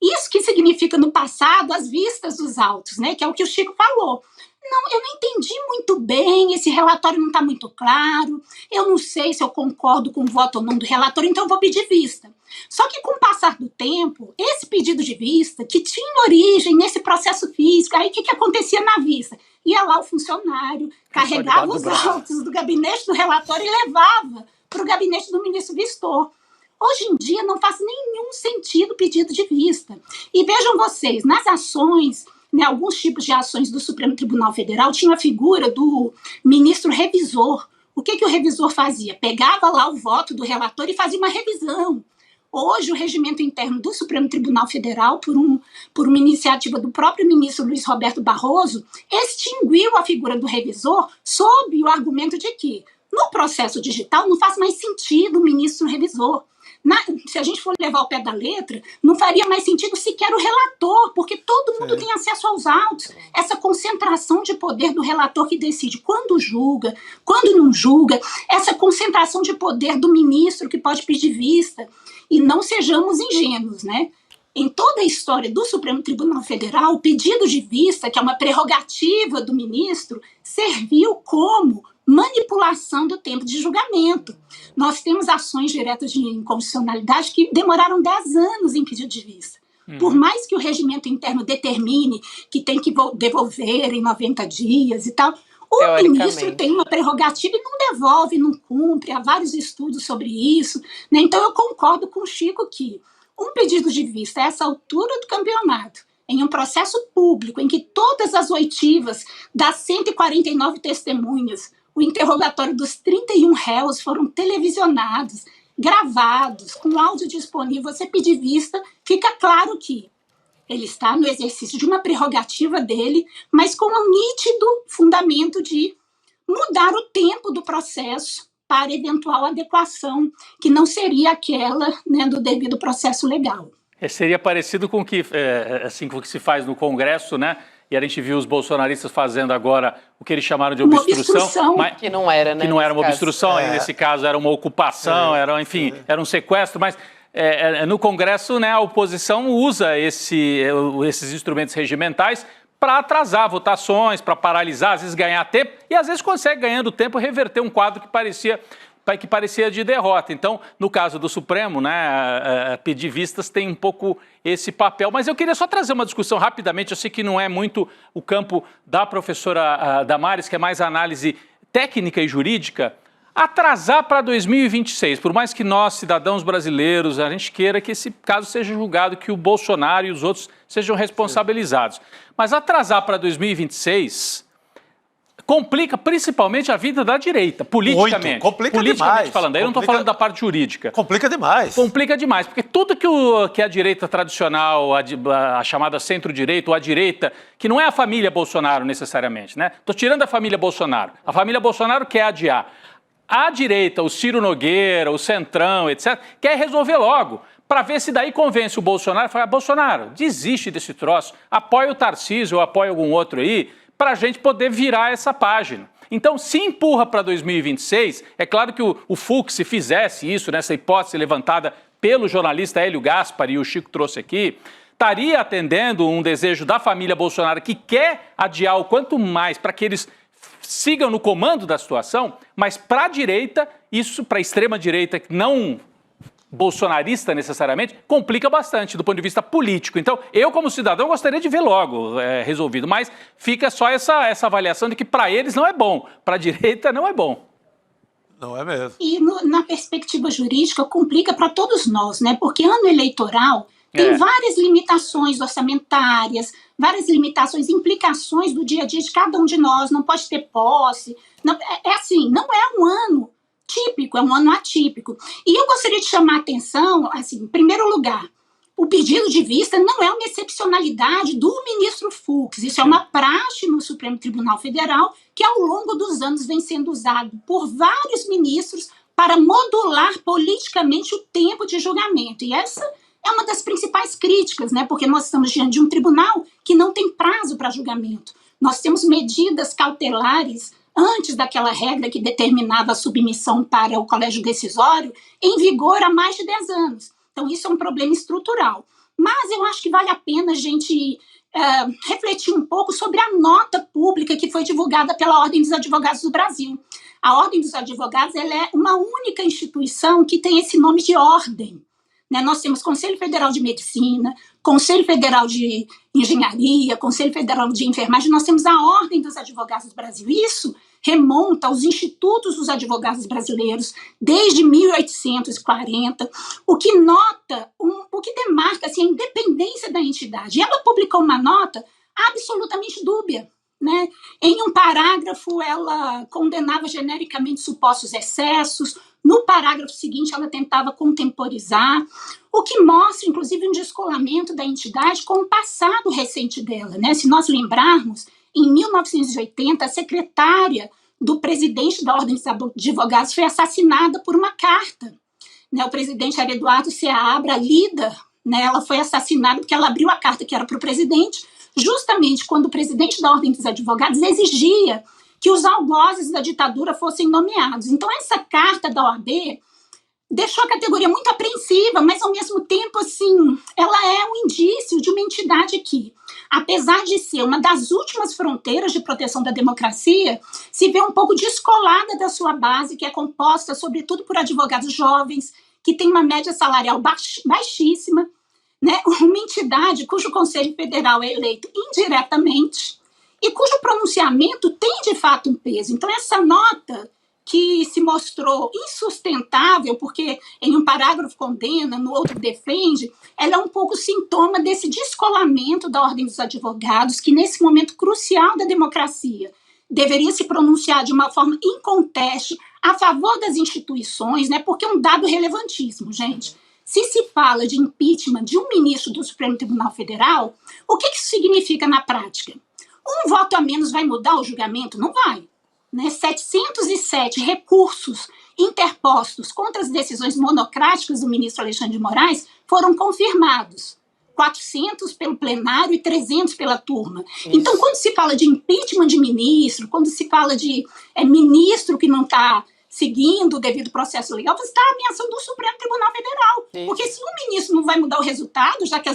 [SPEAKER 11] Isso que significa, no passado, as vistas dos autos, né? Que é o que o Chico falou. Não, eu não entendi muito bem, esse relatório não está muito claro, eu não sei se eu concordo com o voto ou não do relator, então eu vou pedir vista. Só que com o passar do tempo, esse pedido de vista, que tinha origem nesse processo físico, aí o que acontecia na vista? Ia lá o funcionário, carregava os autos do gabinete do relator e levava para o gabinete do ministro vistor. Hoje em dia não faz nenhum sentido o pedido de vista. E vejam vocês, nas ações, né, alguns tipos de ações do Supremo Tribunal Federal, tinha a figura do ministro revisor. O que o revisor fazia? Pegava lá o voto do relator e fazia uma revisão. Hoje, o regimento interno do Supremo Tribunal Federal, por uma iniciativa do próprio ministro Luiz Roberto Barroso, extinguiu a figura do revisor sob o argumento de que, no processo digital, não faz mais sentido o ministro revisor. Se a gente for levar ao pé da letra, não faria mais sentido sequer o relator, porque todo mundo tem acesso aos autos. Essa concentração de poder do relator que decide quando julga, quando não julga, essa concentração de poder do ministro que pode pedir vista, e não sejamos ingênuos, né? em toda a história do Supremo Tribunal Federal, o pedido de vista, que é uma prerrogativa do ministro, serviu como manipulação do tempo de julgamento. Nós temos ações diretas de inconstitucionalidade que demoraram 10 anos em pedido de vista. Por mais que o regimento interno determine que tem que devolver em 90 dias e tal, o ministro tem uma prerrogativa e não devolve, não cumpre. Há vários estudos sobre isso, né? Então eu concordo com o Chico que um pedido de vista a essa altura do campeonato, em um processo público, em que todas as oitivas das 149 testemunhas, o interrogatório dos 31 réus foram televisionados, gravados, com áudio disponível, você pedir vista, fica claro que ele está no exercício de uma prerrogativa dele, mas com um nítido fundamento de mudar o tempo do processo para eventual adequação, que não seria aquela, né, do devido processo legal.
[SPEAKER 6] Seria parecido com o que, assim, com o que se faz no Congresso, né? E a gente viu os bolsonaristas fazendo agora o que eles chamaram de obstrução. Mas,
[SPEAKER 1] que não era, né?
[SPEAKER 6] Que não era uma obstrução, e nesse caso era uma ocupação, era, enfim, era um sequestro, mas no Congresso, né, a oposição usa esses instrumentos regimentais para atrasar votações, para paralisar, às vezes ganhar tempo, e às vezes consegue, ganhando tempo, reverter um quadro que parecia de derrota. Então, no caso do Supremo, né, pedir vistas tem um pouco esse papel. Mas eu queria só trazer uma discussão rapidamente, eu sei que não é muito o campo da professora Damares, que é mais análise técnica e jurídica. Atrasar para 2026, por mais que nós, cidadãos brasileiros, a gente queira que esse caso seja julgado, que o Bolsonaro e os outros sejam responsabilizados. Mas atrasar para 2026 complica principalmente a vida da direita, politicamente.
[SPEAKER 3] Muito, complica
[SPEAKER 6] politicamente
[SPEAKER 3] demais.
[SPEAKER 6] falando, aí eu não estou falando da parte jurídica.
[SPEAKER 3] Complica demais.
[SPEAKER 6] Complica demais, porque tudo que a direita tradicional, a chamada centro-direita ou a direita, que não é a família Bolsonaro necessariamente, né? Estou tirando a família Bolsonaro. A família Bolsonaro quer adiar. A direita, o Ciro Nogueira, o Centrão, etc., quer resolver logo, para ver se daí convence o Bolsonaro e fala: Bolsonaro, desiste desse troço, apoia o Tarcísio ou apoia algum outro aí, para a gente poder virar essa página. Então, se empurra para 2026, é claro que o Fux, se fizesse isso, nessa hipótese levantada pelo jornalista Hélio Gaspari, e o Chico trouxe aqui, estaria atendendo um desejo da família Bolsonaro, que quer adiar o quanto mais para que eles sigam no comando da situação, mas para a direita, isso para a extrema-direita, não bolsonarista necessariamente, complica bastante do ponto de vista político. Então, eu como cidadão gostaria de ver logo resolvido, mas fica só essa avaliação de que para eles não é bom, para a direita não é bom.
[SPEAKER 3] Não é mesmo.
[SPEAKER 11] E na perspectiva jurídica complica para todos nós, né? Porque ano eleitoral tem várias limitações orçamentárias, várias limitações, implicações do dia a dia de cada um de nós, não pode ter posse. Não, assim, não é um ano típico, é um ano atípico. E eu gostaria de chamar a atenção, assim, em primeiro lugar, o pedido de vista não é uma excepcionalidade do ministro Fux, isso é uma praxe no Supremo Tribunal Federal que ao longo dos anos vem sendo usado por vários ministros para modular politicamente o tempo de julgamento. E essa é uma das principais críticas, né? Porque nós estamos diante de um tribunal que não tem prazo para julgamento. Nós temos medidas cautelares antes daquela regra que determinava a submissão para o colégio decisório, em vigor há mais de 10 anos. Então, isso é um problema estrutural. Mas eu acho que vale a pena a gente refletir um pouco sobre a nota pública que foi divulgada pela Ordem dos Advogados do Brasil. A Ordem dos Advogados ela é uma única instituição que tem esse nome de ordem. Né? Nós temos Conselho Federal de Medicina, Conselho Federal de Engenharia, Conselho Federal de Enfermagem, nós temos a Ordem dos Advogados do Brasil. Isso remonta aos institutos dos advogados brasileiros desde 1840, o que nota, o que demarca assim, a independência da entidade. E ela publicou uma nota absolutamente dúbia. Né? Em um parágrafo, ela condenava genericamente supostos excessos. No parágrafo seguinte, ela tentava contemporizar, o que mostra, inclusive, um descolamento da entidade com o passado recente dela. Né? Se nós lembrarmos, em 1980, a secretária do presidente da Ordem dos Advogados foi assassinada por uma carta. Né? O presidente era Eduardo Seabra Lida, né? Ela foi assassinada porque ela abriu a carta que era para o presidente, justamente quando o presidente da Ordem dos Advogados exigia que os algozes da ditadura fossem nomeados. Então, essa carta da OAB deixou a categoria muito apreensiva, mas ao mesmo tempo, assim, ela é um indício de uma entidade que, apesar de ser uma das últimas fronteiras de proteção da democracia, se vê um pouco descolada da sua base, que é composta, sobretudo, por advogados jovens, que tem uma média salarial baixíssima, né? Uma entidade cujo Conselho Federal é eleito indiretamente e cujo pronunciamento tem, de fato, um peso. Então, essa nota que se mostrou insustentável, porque em um parágrafo condena, no outro defende, ela é um pouco sintoma desse descolamento da Ordem dos Advogados, que nesse momento crucial da democracia deveria se pronunciar de uma forma inconteste a favor das instituições, né? Porque é um dado relevantíssimo, gente. Se se fala de impeachment de um ministro do Supremo Tribunal Federal, o que isso significa na prática? Um voto a menos vai mudar o julgamento? Não vai. Né, 707 recursos interpostos contra as decisões monocráticas do ministro Alexandre de Moraes foram confirmados. 400 pelo plenário e 300 pela turma. Isso. Então, quando se fala de impeachment de ministro, quando se fala de ministro que não está seguindo o devido processo legal, você está ameaçando o Supremo Tribunal Federal. Isso. Porque se um ministro não vai mudar o resultado, já que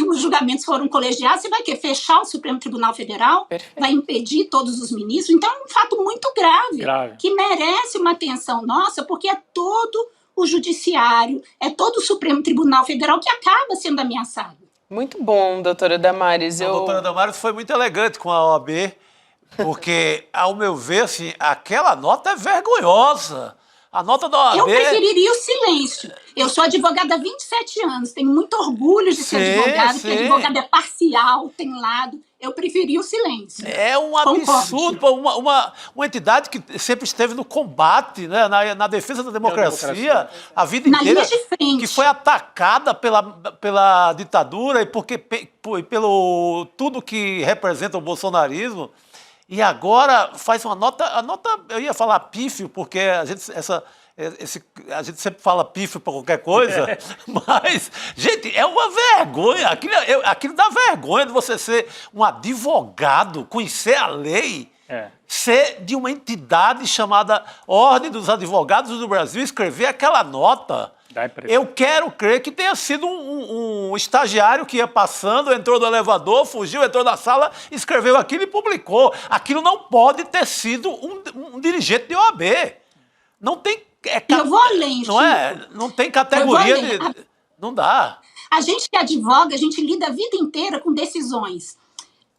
[SPEAKER 11] os julgamentos foram colegiados, você vai fechar o Supremo Tribunal Federal? Perfeito. Vai impedir todos os ministros? Então é um fato muito grave. Que merece uma atenção nossa, porque é todo o Judiciário, é todo o Supremo Tribunal Federal que acaba sendo ameaçado.
[SPEAKER 1] Muito bom, doutora Damares.
[SPEAKER 3] A doutora Damares foi muito elegante com a OAB, porque, ao meu ver, assim, aquela nota é vergonhosa. A nota da OAB...
[SPEAKER 11] Eu preferiria o silêncio. Eu sou advogada há 27 anos, tenho muito orgulho de ser advogada, porque advogada é parcial, tem lado. Eu preferi o silêncio.
[SPEAKER 3] É um absurdo, uma entidade que sempre esteve no combate, né, na defesa da democracia, a vida inteira, que foi atacada pela ditadura e pelo tudo que representa o bolsonarismo. E agora faz uma nota, eu ia falar pífio, porque a gente sempre fala pífio para qualquer coisa, mas, gente, é uma vergonha, aquilo dá vergonha de você ser um advogado, conhecer a lei, ser de uma entidade chamada Ordem dos Advogados do Brasil, escrever aquela nota. Eu quero crer que tenha sido um estagiário que ia passando, entrou no elevador, fugiu, entrou na sala, escreveu aquilo e publicou. Aquilo não pode ter sido um dirigente de OAB. Não tem...
[SPEAKER 11] Eu vou além,
[SPEAKER 3] não é? Não tem categoria não dá.
[SPEAKER 11] A gente que advoga, a gente lida a vida inteira com decisões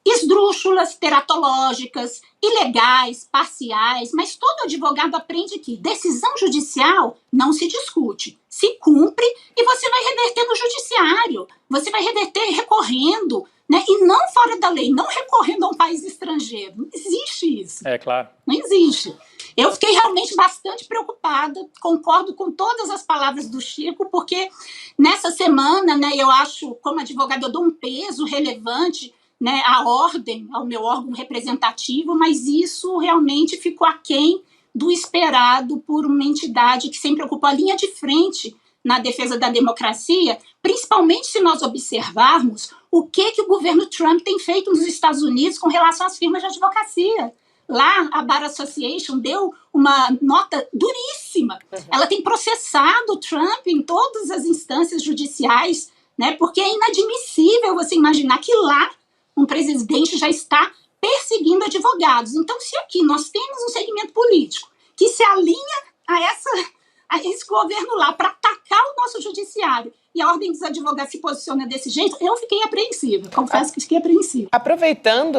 [SPEAKER 11] esdrúxulas, teratológicas, ilegais, parciais, mas todo advogado aprende que decisão judicial não se discute, se cumpre e você vai reverter no judiciário, você vai reverter recorrendo, né? E não fora da lei, não recorrendo a um país estrangeiro. Não existe isso.
[SPEAKER 6] É claro.
[SPEAKER 11] Não existe. Eu fiquei realmente bastante preocupada, concordo com todas as palavras do Chico, porque nessa semana, né, eu acho, como advogada, eu dou um peso relevante, né, à ordem, ao meu órgão representativo, mas isso realmente ficou aquém do esperado por uma entidade que sempre ocupou a linha de frente na defesa da democracia, principalmente se nós observarmos o que o governo Trump tem feito nos Estados Unidos com relação às firmas de advocacia. Lá, a Bar Association deu uma nota duríssima. Ela tem processado o Trump em todas as instâncias judiciais, né, porque é inadmissível você imaginar que lá um presidente já está perseguindo advogados. Então, se aqui nós temos um segmento político que se alinha a esse governo lá para atacar o nosso judiciário e a Ordem dos Advogados se posiciona desse jeito, eu fiquei apreensiva, confesso que fiquei apreensiva.
[SPEAKER 1] Aproveitando,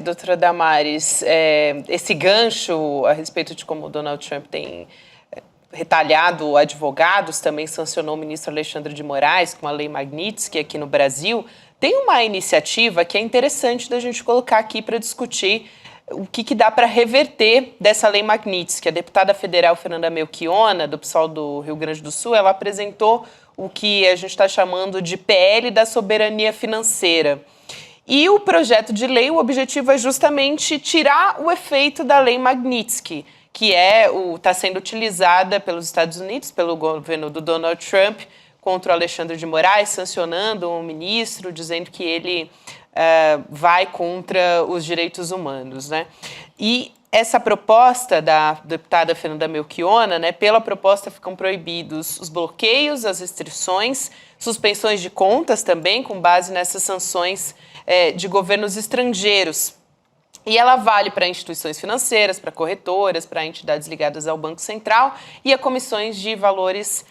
[SPEAKER 1] doutora Damares, esse gancho a respeito de como o Donald Trump tem retalhado advogados, também sancionou o ministro Alexandre de Moraes com a Lei Magnitsky aqui no Brasil. Tem uma iniciativa que é interessante da gente colocar aqui para discutir o que dá para reverter dessa Lei Magnitsky. A deputada federal Fernanda Melchiona, do PSOL do Rio Grande do Sul, ela apresentou o que a gente está chamando de PL da soberania financeira. E o projeto de lei, o objetivo é justamente tirar o efeito da Lei Magnitsky, que está sendo utilizada pelos Estados Unidos, pelo governo do Donald Trump, contra o Alexandre de Moraes, sancionando um ministro, dizendo que ele vai contra os direitos humanos, né? E essa proposta da deputada Fernanda Melchiona, né, pela proposta ficam proibidos os bloqueios, as restrições, suspensões de contas também, com base nessas sanções de governos estrangeiros. E ela vale para instituições financeiras, para corretoras, para entidades ligadas ao Banco Central e a Comissão de Valores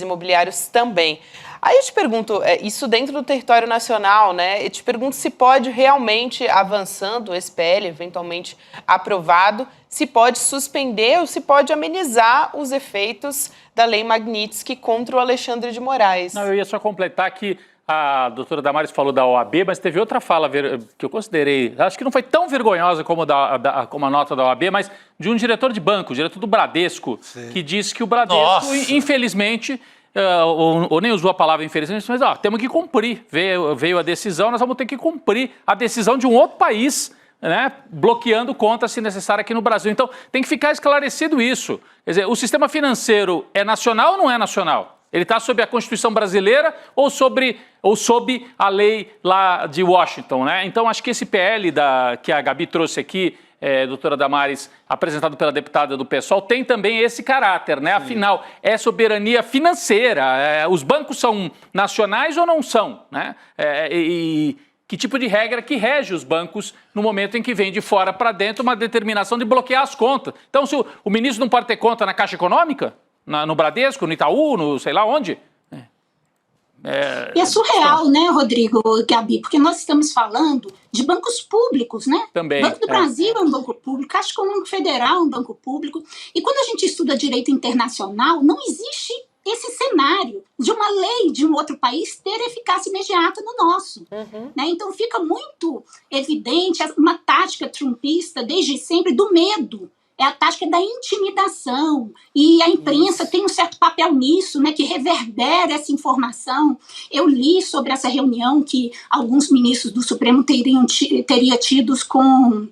[SPEAKER 1] Imobiliários também. Aí eu te pergunto, isso dentro do território nacional, né? Eu te pergunto se pode realmente, avançando esse PL, eventualmente aprovado, se pode suspender ou se pode amenizar os efeitos da Lei Magnitsky contra o Alexandre de Moraes.
[SPEAKER 6] Não, eu ia só completar que a doutora Damares falou da OAB, mas teve outra fala que eu considerei, acho que não foi tão vergonhosa como a nota da OAB, mas de um diretor de banco, diretor do Bradesco, que disse que o Bradesco, infelizmente, ou nem usou a palavra infelizmente, mas temos que cumprir, veio a decisão, nós vamos ter que cumprir a decisão de um outro país, né, bloqueando contas se necessário aqui no Brasil. Então, tem que ficar esclarecido isso. Quer dizer, o sistema financeiro é nacional ou não é nacional? Ele está sob a Constituição brasileira ou sob a lei lá de Washington, né? Então, acho que esse PL que a Gabi trouxe aqui, doutora Damares, apresentado pela deputada do PSOL, tem também esse caráter, né? Afinal, é soberania financeira. Os bancos são nacionais ou não são, né? E que tipo de regra que rege os bancos no momento em que vem de fora para dentro uma determinação de bloquear as contas? Então, se o ministro não pode ter conta na Caixa Econômica, no Bradesco, no Itaú, no sei lá onde?
[SPEAKER 11] E é surreal, né, Rodrigo, Gabi, porque nós estamos falando de bancos públicos, né?
[SPEAKER 6] Também.
[SPEAKER 11] Banco do Brasil é um banco público, Caixa Econômica Federal é um banco público. E quando a gente estuda direito internacional, não existe esse cenário de uma lei de um outro país ter eficácia imediata no nosso. Né? Então fica muito evidente uma tática trumpista desde sempre do medo. É a tática da intimidação, e a imprensa tem um certo papel nisso, né, que reverbera essa informação. Eu li sobre essa reunião que alguns ministros do Supremo teriam tido com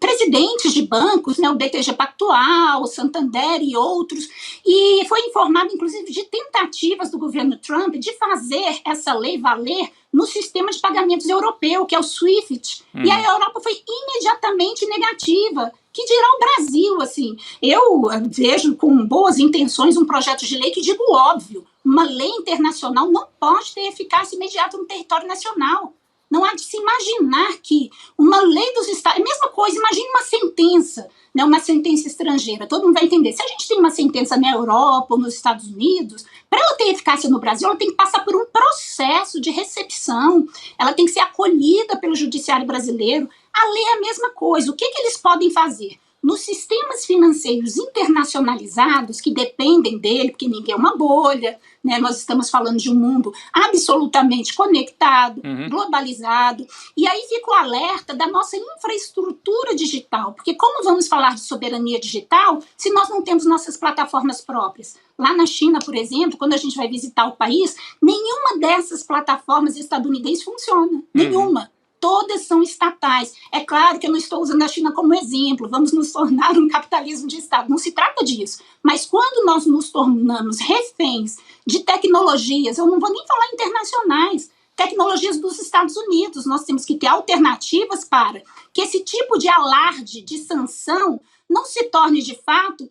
[SPEAKER 11] presidentes de bancos, né, o BTG Pactual, o Santander e outros, e foi informado, inclusive, de tentativas do governo Trump de fazer essa lei valer no sistema de pagamentos europeu, que é o SWIFT, e a Europa foi imediatamente negativa. Que dirá o Brasil, assim? Eu vejo com boas intenções um projeto de lei que, digo óbvio, uma lei internacional não pode ter eficácia imediata no território nacional. Não há de se imaginar que uma lei dos Estados... É a mesma coisa, imagine uma sentença, né, uma sentença estrangeira. Todo mundo vai entender. Se a gente tem uma sentença na Europa ou nos Estados Unidos, para ela ter eficácia no Brasil, ela tem que passar por um processo de recepção, ela tem que ser acolhida pelo judiciário brasileiro. A lei é a mesma coisa. O que eles podem fazer? Nos sistemas financeiros internacionalizados, que dependem dele, porque ninguém é uma bolha, né? Nós estamos falando de um mundo absolutamente conectado, globalizado, e aí fica o alerta da nossa infraestrutura digital, porque como vamos falar de soberania digital se nós não temos nossas plataformas próprias? Lá na China, por exemplo, quando a gente vai visitar o país, nenhuma dessas plataformas estadunidenses funciona, nenhuma. Todas são estatais. É claro que eu não estou usando a China como exemplo, vamos nos tornar um capitalismo de Estado, não se trata disso. Mas quando nós nos tornamos reféns de tecnologias, eu não vou nem falar internacionais, tecnologias dos Estados Unidos, nós temos que ter alternativas para que esse tipo de alarde, de sanção, não se torne de fato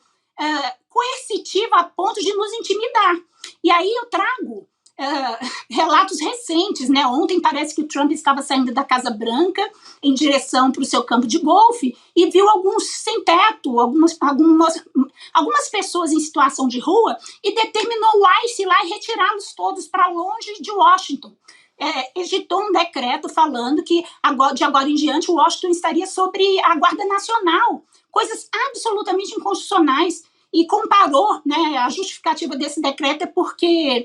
[SPEAKER 11] coercitiva a ponto de nos intimidar. E aí eu trago relatos recentes, né? Ontem parece que o Trump estava saindo da Casa Branca em direção para o seu campo de golfe e viu alguns sem teto, algumas pessoas em situação de rua e determinou o ICE ir lá e retirá-los todos para longe de Washington. Editou um decreto falando que de agora em diante Washington estaria sobre a Guarda Nacional, coisas absolutamente inconstitucionais. E comparou, né, a justificativa desse decreto é porque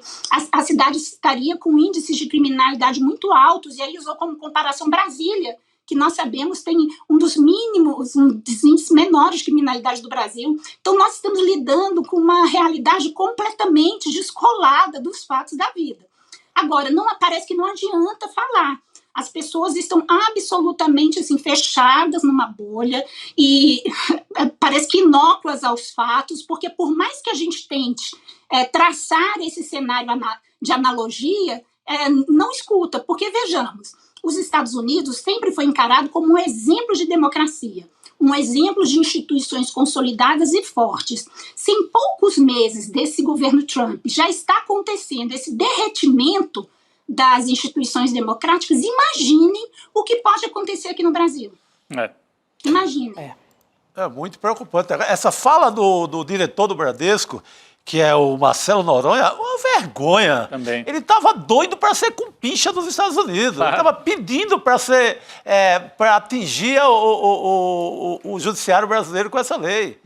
[SPEAKER 11] a cidade estaria com índices de criminalidade muito altos, e aí usou como comparação Brasília, que nós sabemos tem um dos índices menores de criminalidade do Brasil. Então nós estamos lidando com uma realidade completamente descolada dos fatos da vida. Agora, parece que não adianta falar. As pessoas estão absolutamente assim, fechadas numa bolha e parece que inócuas aos fatos, porque por mais que a gente tente traçar esse cenário de analogia, não escuta, porque vejamos, os Estados Unidos sempre foi encarado como um exemplo de democracia, um exemplo de instituições consolidadas e fortes. Se em poucos meses desse governo Trump já está acontecendo esse derretimento das instituições democráticas, imaginem o que pode acontecer aqui no Brasil. Imaginem.
[SPEAKER 3] É muito preocupante. Essa fala do diretor do Bradesco, que é o Marcelo Noronha, uma vergonha.
[SPEAKER 6] Também.
[SPEAKER 3] Ele estava doido para ser compincha dos Estados Unidos.
[SPEAKER 6] Claro.
[SPEAKER 3] Ele estava pedindo para atingir o judiciário brasileiro com essa lei.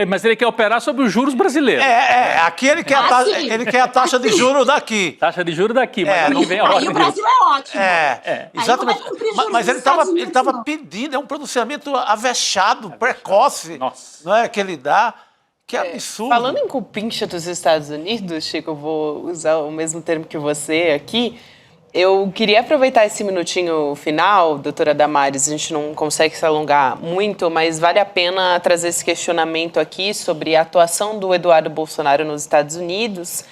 [SPEAKER 6] Mas ele quer operar sobre os juros brasileiros.
[SPEAKER 3] Aqui ele quer, ele quer a taxa de juros daqui.
[SPEAKER 6] Taxa de juros daqui, mas ano que vem é
[SPEAKER 11] Aí
[SPEAKER 6] ordem
[SPEAKER 11] o Brasil é ótimo.
[SPEAKER 3] Exatamente.
[SPEAKER 11] Aí não vai cumprir juros
[SPEAKER 3] Mas ele
[SPEAKER 11] dos Estados
[SPEAKER 3] estava
[SPEAKER 11] Unidos,
[SPEAKER 3] pedindo, é um pronunciamento avexado, precoce,
[SPEAKER 6] Nossa.
[SPEAKER 3] não é, que ele dá. Que absurdo.
[SPEAKER 1] Falando em cupincha dos Estados Unidos, Chico, eu vou usar o mesmo termo que você aqui. Eu queria aproveitar esse minutinho final, doutora Damares, a gente não consegue se alongar muito, mas vale a pena trazer esse questionamento aqui sobre a atuação do Eduardo Bolsonaro nos Estados Unidos,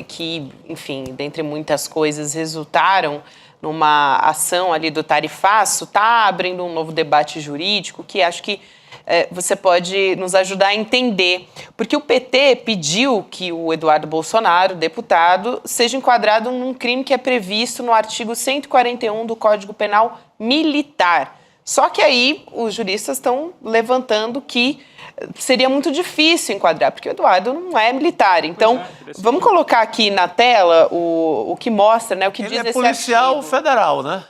[SPEAKER 1] que, enfim, dentre muitas coisas, resultaram numa ação ali do tarifaço, está abrindo um novo debate jurídico que acho que você pode nos ajudar a entender. Porque o PT pediu que o Eduardo Bolsonaro, deputado, seja enquadrado num crime que é previsto no artigo 141 do Código Penal Militar. Só que aí os juristas estão levantando que seria muito difícil enquadrar, porque o Eduardo não é militar. Então, vamos colocar aqui na tela o que mostra, né, o que diz esse artigo.
[SPEAKER 3] Ele é policial federal, né?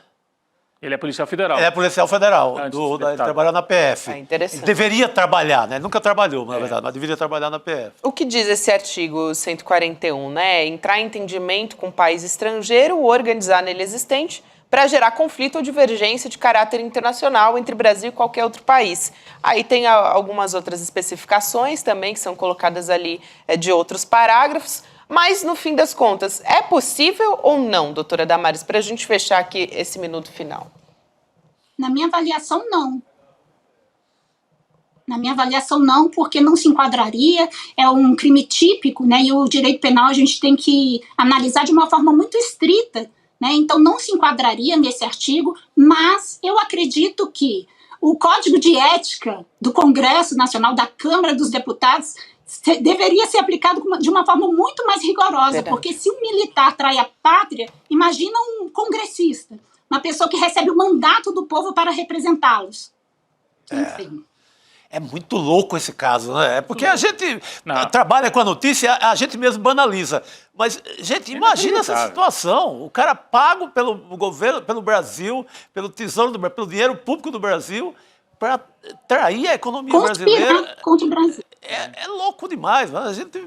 [SPEAKER 6] Ele é policial federal.
[SPEAKER 3] Ele é policial federal,
[SPEAKER 6] Antes
[SPEAKER 3] ele trabalha na PF.
[SPEAKER 1] Interessante.
[SPEAKER 3] Ele deveria trabalhar, né? Ele nunca trabalhou, na verdade, mas deveria trabalhar na PF.
[SPEAKER 1] O que diz esse artigo 141, né? Entrar em entendimento com um país estrangeiro ou organizar nele existente para gerar conflito ou divergência de caráter internacional entre Brasil e qualquer outro país. Aí tem algumas outras especificações também que são colocadas ali de outros parágrafos. Mas, no fim das contas, é possível ou não, doutora Damares, para a gente fechar aqui esse minuto final?
[SPEAKER 11] Na minha avaliação, não. Na minha avaliação, não, porque não se enquadraria, é um crime típico, né? E o direito penal a gente tem que analisar de uma forma muito estrita, né? Então, não se enquadraria nesse artigo, mas eu acredito que o Código de Ética do Congresso Nacional, da Câmara dos Deputados, deveria ser aplicado de uma forma muito mais rigorosa, verdade. Porque se um militar trai a pátria, imagina um congressista, uma pessoa que recebe o mandato do povo para representá-los. Enfim.
[SPEAKER 3] É muito louco esse caso, né? É porque a gente trabalha com a notícia, a gente mesmo banaliza. Mas, gente, imagina essa situação. O cara pago pelo governo, pelo Brasil, pelo tesouro, pelo dinheiro público do Brasil, para trair a economia brasileira.
[SPEAKER 11] Contra o Brasil.
[SPEAKER 3] É louco demais. A gente,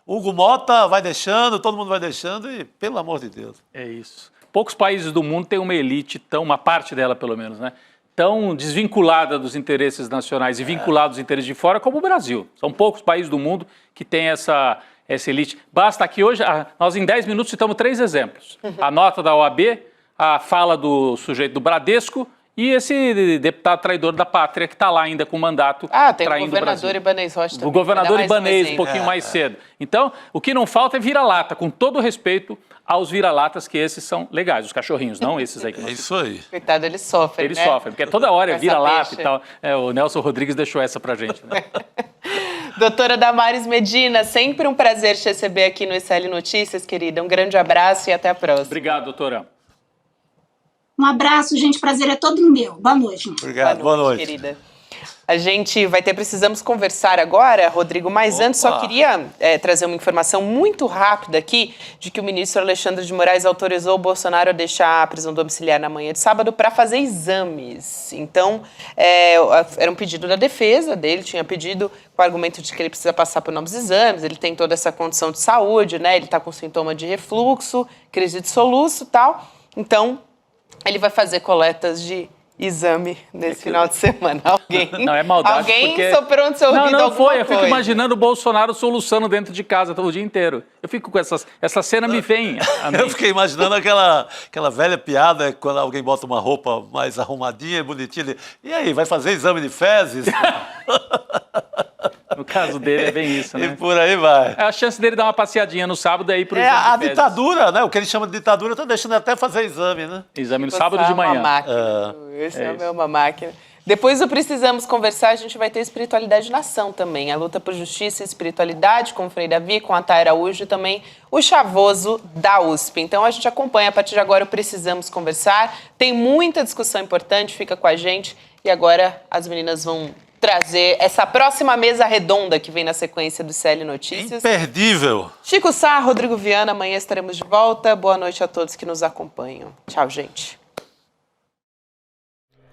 [SPEAKER 3] Hugo Mota vai deixando, todo mundo vai deixando e, pelo amor de Deus.
[SPEAKER 6] É isso. Poucos países do mundo têm uma elite uma parte dela pelo menos, né? Tão desvinculada dos interesses nacionais e vinculada aos interesses de fora como o Brasil. São poucos países do mundo que têm essa elite. Basta que hoje, nós em 10 minutos citamos 3 exemplos. A nota da OAB, a fala do sujeito do Bradesco e esse deputado traidor da pátria que está lá ainda com mandato
[SPEAKER 1] tem o governador Ibanez Rocha também.
[SPEAKER 6] O governador Ibanez, um pouquinho mais cedo. Então, o que não falta é vira-lata, com todo respeito aos vira-latas, que esses são legais, os cachorrinhos, não esses aí. Que
[SPEAKER 3] é isso aí.
[SPEAKER 1] Coitado, eles sofrem,
[SPEAKER 6] Eles sofrem, porque toda hora é vira-lata e tal. O Nelson Rodrigues deixou essa pra gente, né?
[SPEAKER 1] Doutora Damares Medina, sempre um prazer te receber aqui no ICL Notícias, querida. Um grande abraço e até a próxima.
[SPEAKER 6] Obrigado, doutora.
[SPEAKER 11] Um abraço, gente. Prazer é todo meu. Boa noite.
[SPEAKER 3] Obrigado. Boa noite,
[SPEAKER 1] querida. A gente vai ter Precisamos Conversar agora, Rodrigo, mas antes só queria trazer uma informação muito rápida aqui de que o ministro Alexandre de Moraes autorizou o Bolsonaro a deixar a prisão domiciliar na manhã de sábado para fazer exames. Então, era um pedido da defesa dele, tinha pedido com o argumento de que ele precisa passar por novos exames, ele tem toda essa condição de saúde, né? Ele está com sintoma de refluxo, crise de soluço e tal. Então, ele vai fazer coletas de exame nesse final de semana.
[SPEAKER 6] Não, é maldade.
[SPEAKER 1] Alguém soprou no seu ouvido
[SPEAKER 6] não
[SPEAKER 1] alguma
[SPEAKER 6] foi. Eu fico
[SPEAKER 1] coisa.
[SPEAKER 6] imaginando o Bolsonaro soluçando dentro de casa o dia inteiro. Eu fico com essa cena me vem.
[SPEAKER 3] Eu fiquei imaginando aquela velha piada quando alguém bota uma roupa mais arrumadinha e bonitinha. E aí, vai fazer exame de fezes?
[SPEAKER 6] No caso dele é bem isso, né?
[SPEAKER 3] E por aí vai.
[SPEAKER 6] É a chance dele dar uma passeadinha no sábado e ir pro exame
[SPEAKER 3] É
[SPEAKER 6] de
[SPEAKER 3] a
[SPEAKER 6] fezes.
[SPEAKER 3] ditadura, né? O que eles chamam de ditadura, tá deixando até fazer exame, né?
[SPEAKER 6] Exame no
[SPEAKER 1] Você
[SPEAKER 6] sábado de
[SPEAKER 1] é uma
[SPEAKER 6] manhã.
[SPEAKER 1] máquina. Esse
[SPEAKER 6] É
[SPEAKER 1] é uma máquina. Depois do Precisamos Conversar, a gente vai ter Espiritualidade na Ação também. A luta por justiça e espiritualidade com o Frei Davi, com a Thay Araújo e também o Chavoso da USP. Então a gente acompanha a partir de agora o Precisamos Conversar. Tem muita discussão importante, fica com a gente. E agora as meninas vão trazer essa próxima mesa redonda que vem na sequência do CL Notícias.
[SPEAKER 3] Imperdível.
[SPEAKER 1] Chico Sá, Rodrigo Viana, amanhã estaremos de volta. Boa noite a todos que nos acompanham. Tchau, gente.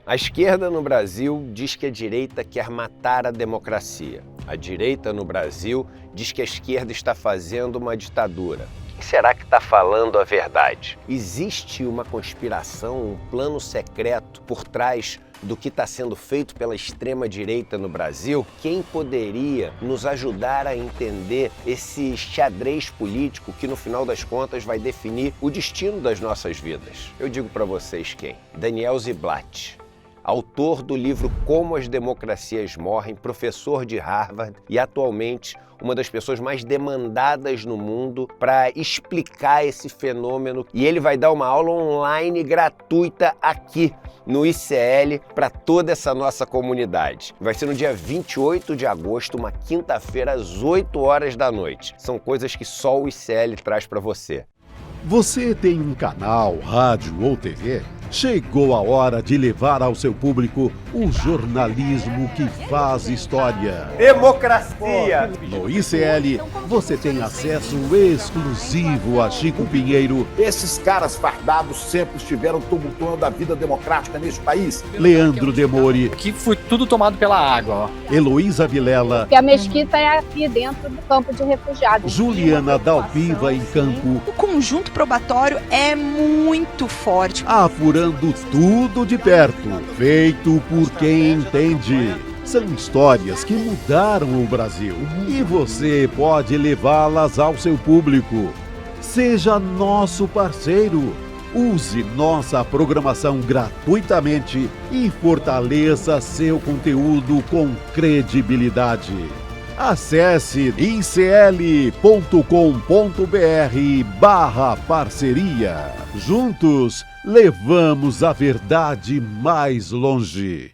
[SPEAKER 7] A esquerda no Brasil diz que a direita quer matar a democracia. A direita no Brasil diz que a esquerda está fazendo uma ditadura. Quem será que está falando a verdade? Existe uma conspiração, um plano secreto por trás do que está sendo feito pela extrema-direita no Brasil? Quem poderia nos ajudar a entender esse xadrez político que, no final das contas, vai definir o destino das nossas vidas? Eu digo para vocês quem? Daniel Ziblatt, autor do livro Como as Democracias Morrem, professor de Harvard e atualmente uma das pessoas mais demandadas no mundo para explicar esse fenômeno. E ele vai dar uma aula online gratuita aqui no ICL para toda essa nossa comunidade. Vai ser no dia 28 de agosto, uma quinta-feira, às 8 horas da noite. São coisas que só o ICL traz para você.
[SPEAKER 12] Você tem um canal, rádio ou TV? Chegou a hora de levar ao seu público o jornalismo que faz história.
[SPEAKER 7] Democracia!
[SPEAKER 12] No ICL, você tem acesso exclusivo a Chico Pinheiro.
[SPEAKER 13] Esses caras fardados sempre estiveram tumultuando a vida democrática neste país.
[SPEAKER 12] Leandro Demore.
[SPEAKER 14] Que foi tudo tomado pela água, ó.
[SPEAKER 12] Heloísa Vilela.
[SPEAKER 15] Que a mesquita é aqui dentro do campo de refugiados.
[SPEAKER 12] Juliana Dalpiva em campo.
[SPEAKER 16] O conjunto probatório é muito forte.
[SPEAKER 12] Apurando tudo de perto, feito por quem entende. São histórias que mudaram o Brasil e você pode levá-las ao seu público. Seja nosso parceiro. Use nossa programação gratuitamente e fortaleça seu conteúdo com credibilidade. Acesse icl.com.br/parceria. Juntos, levamos a verdade mais longe.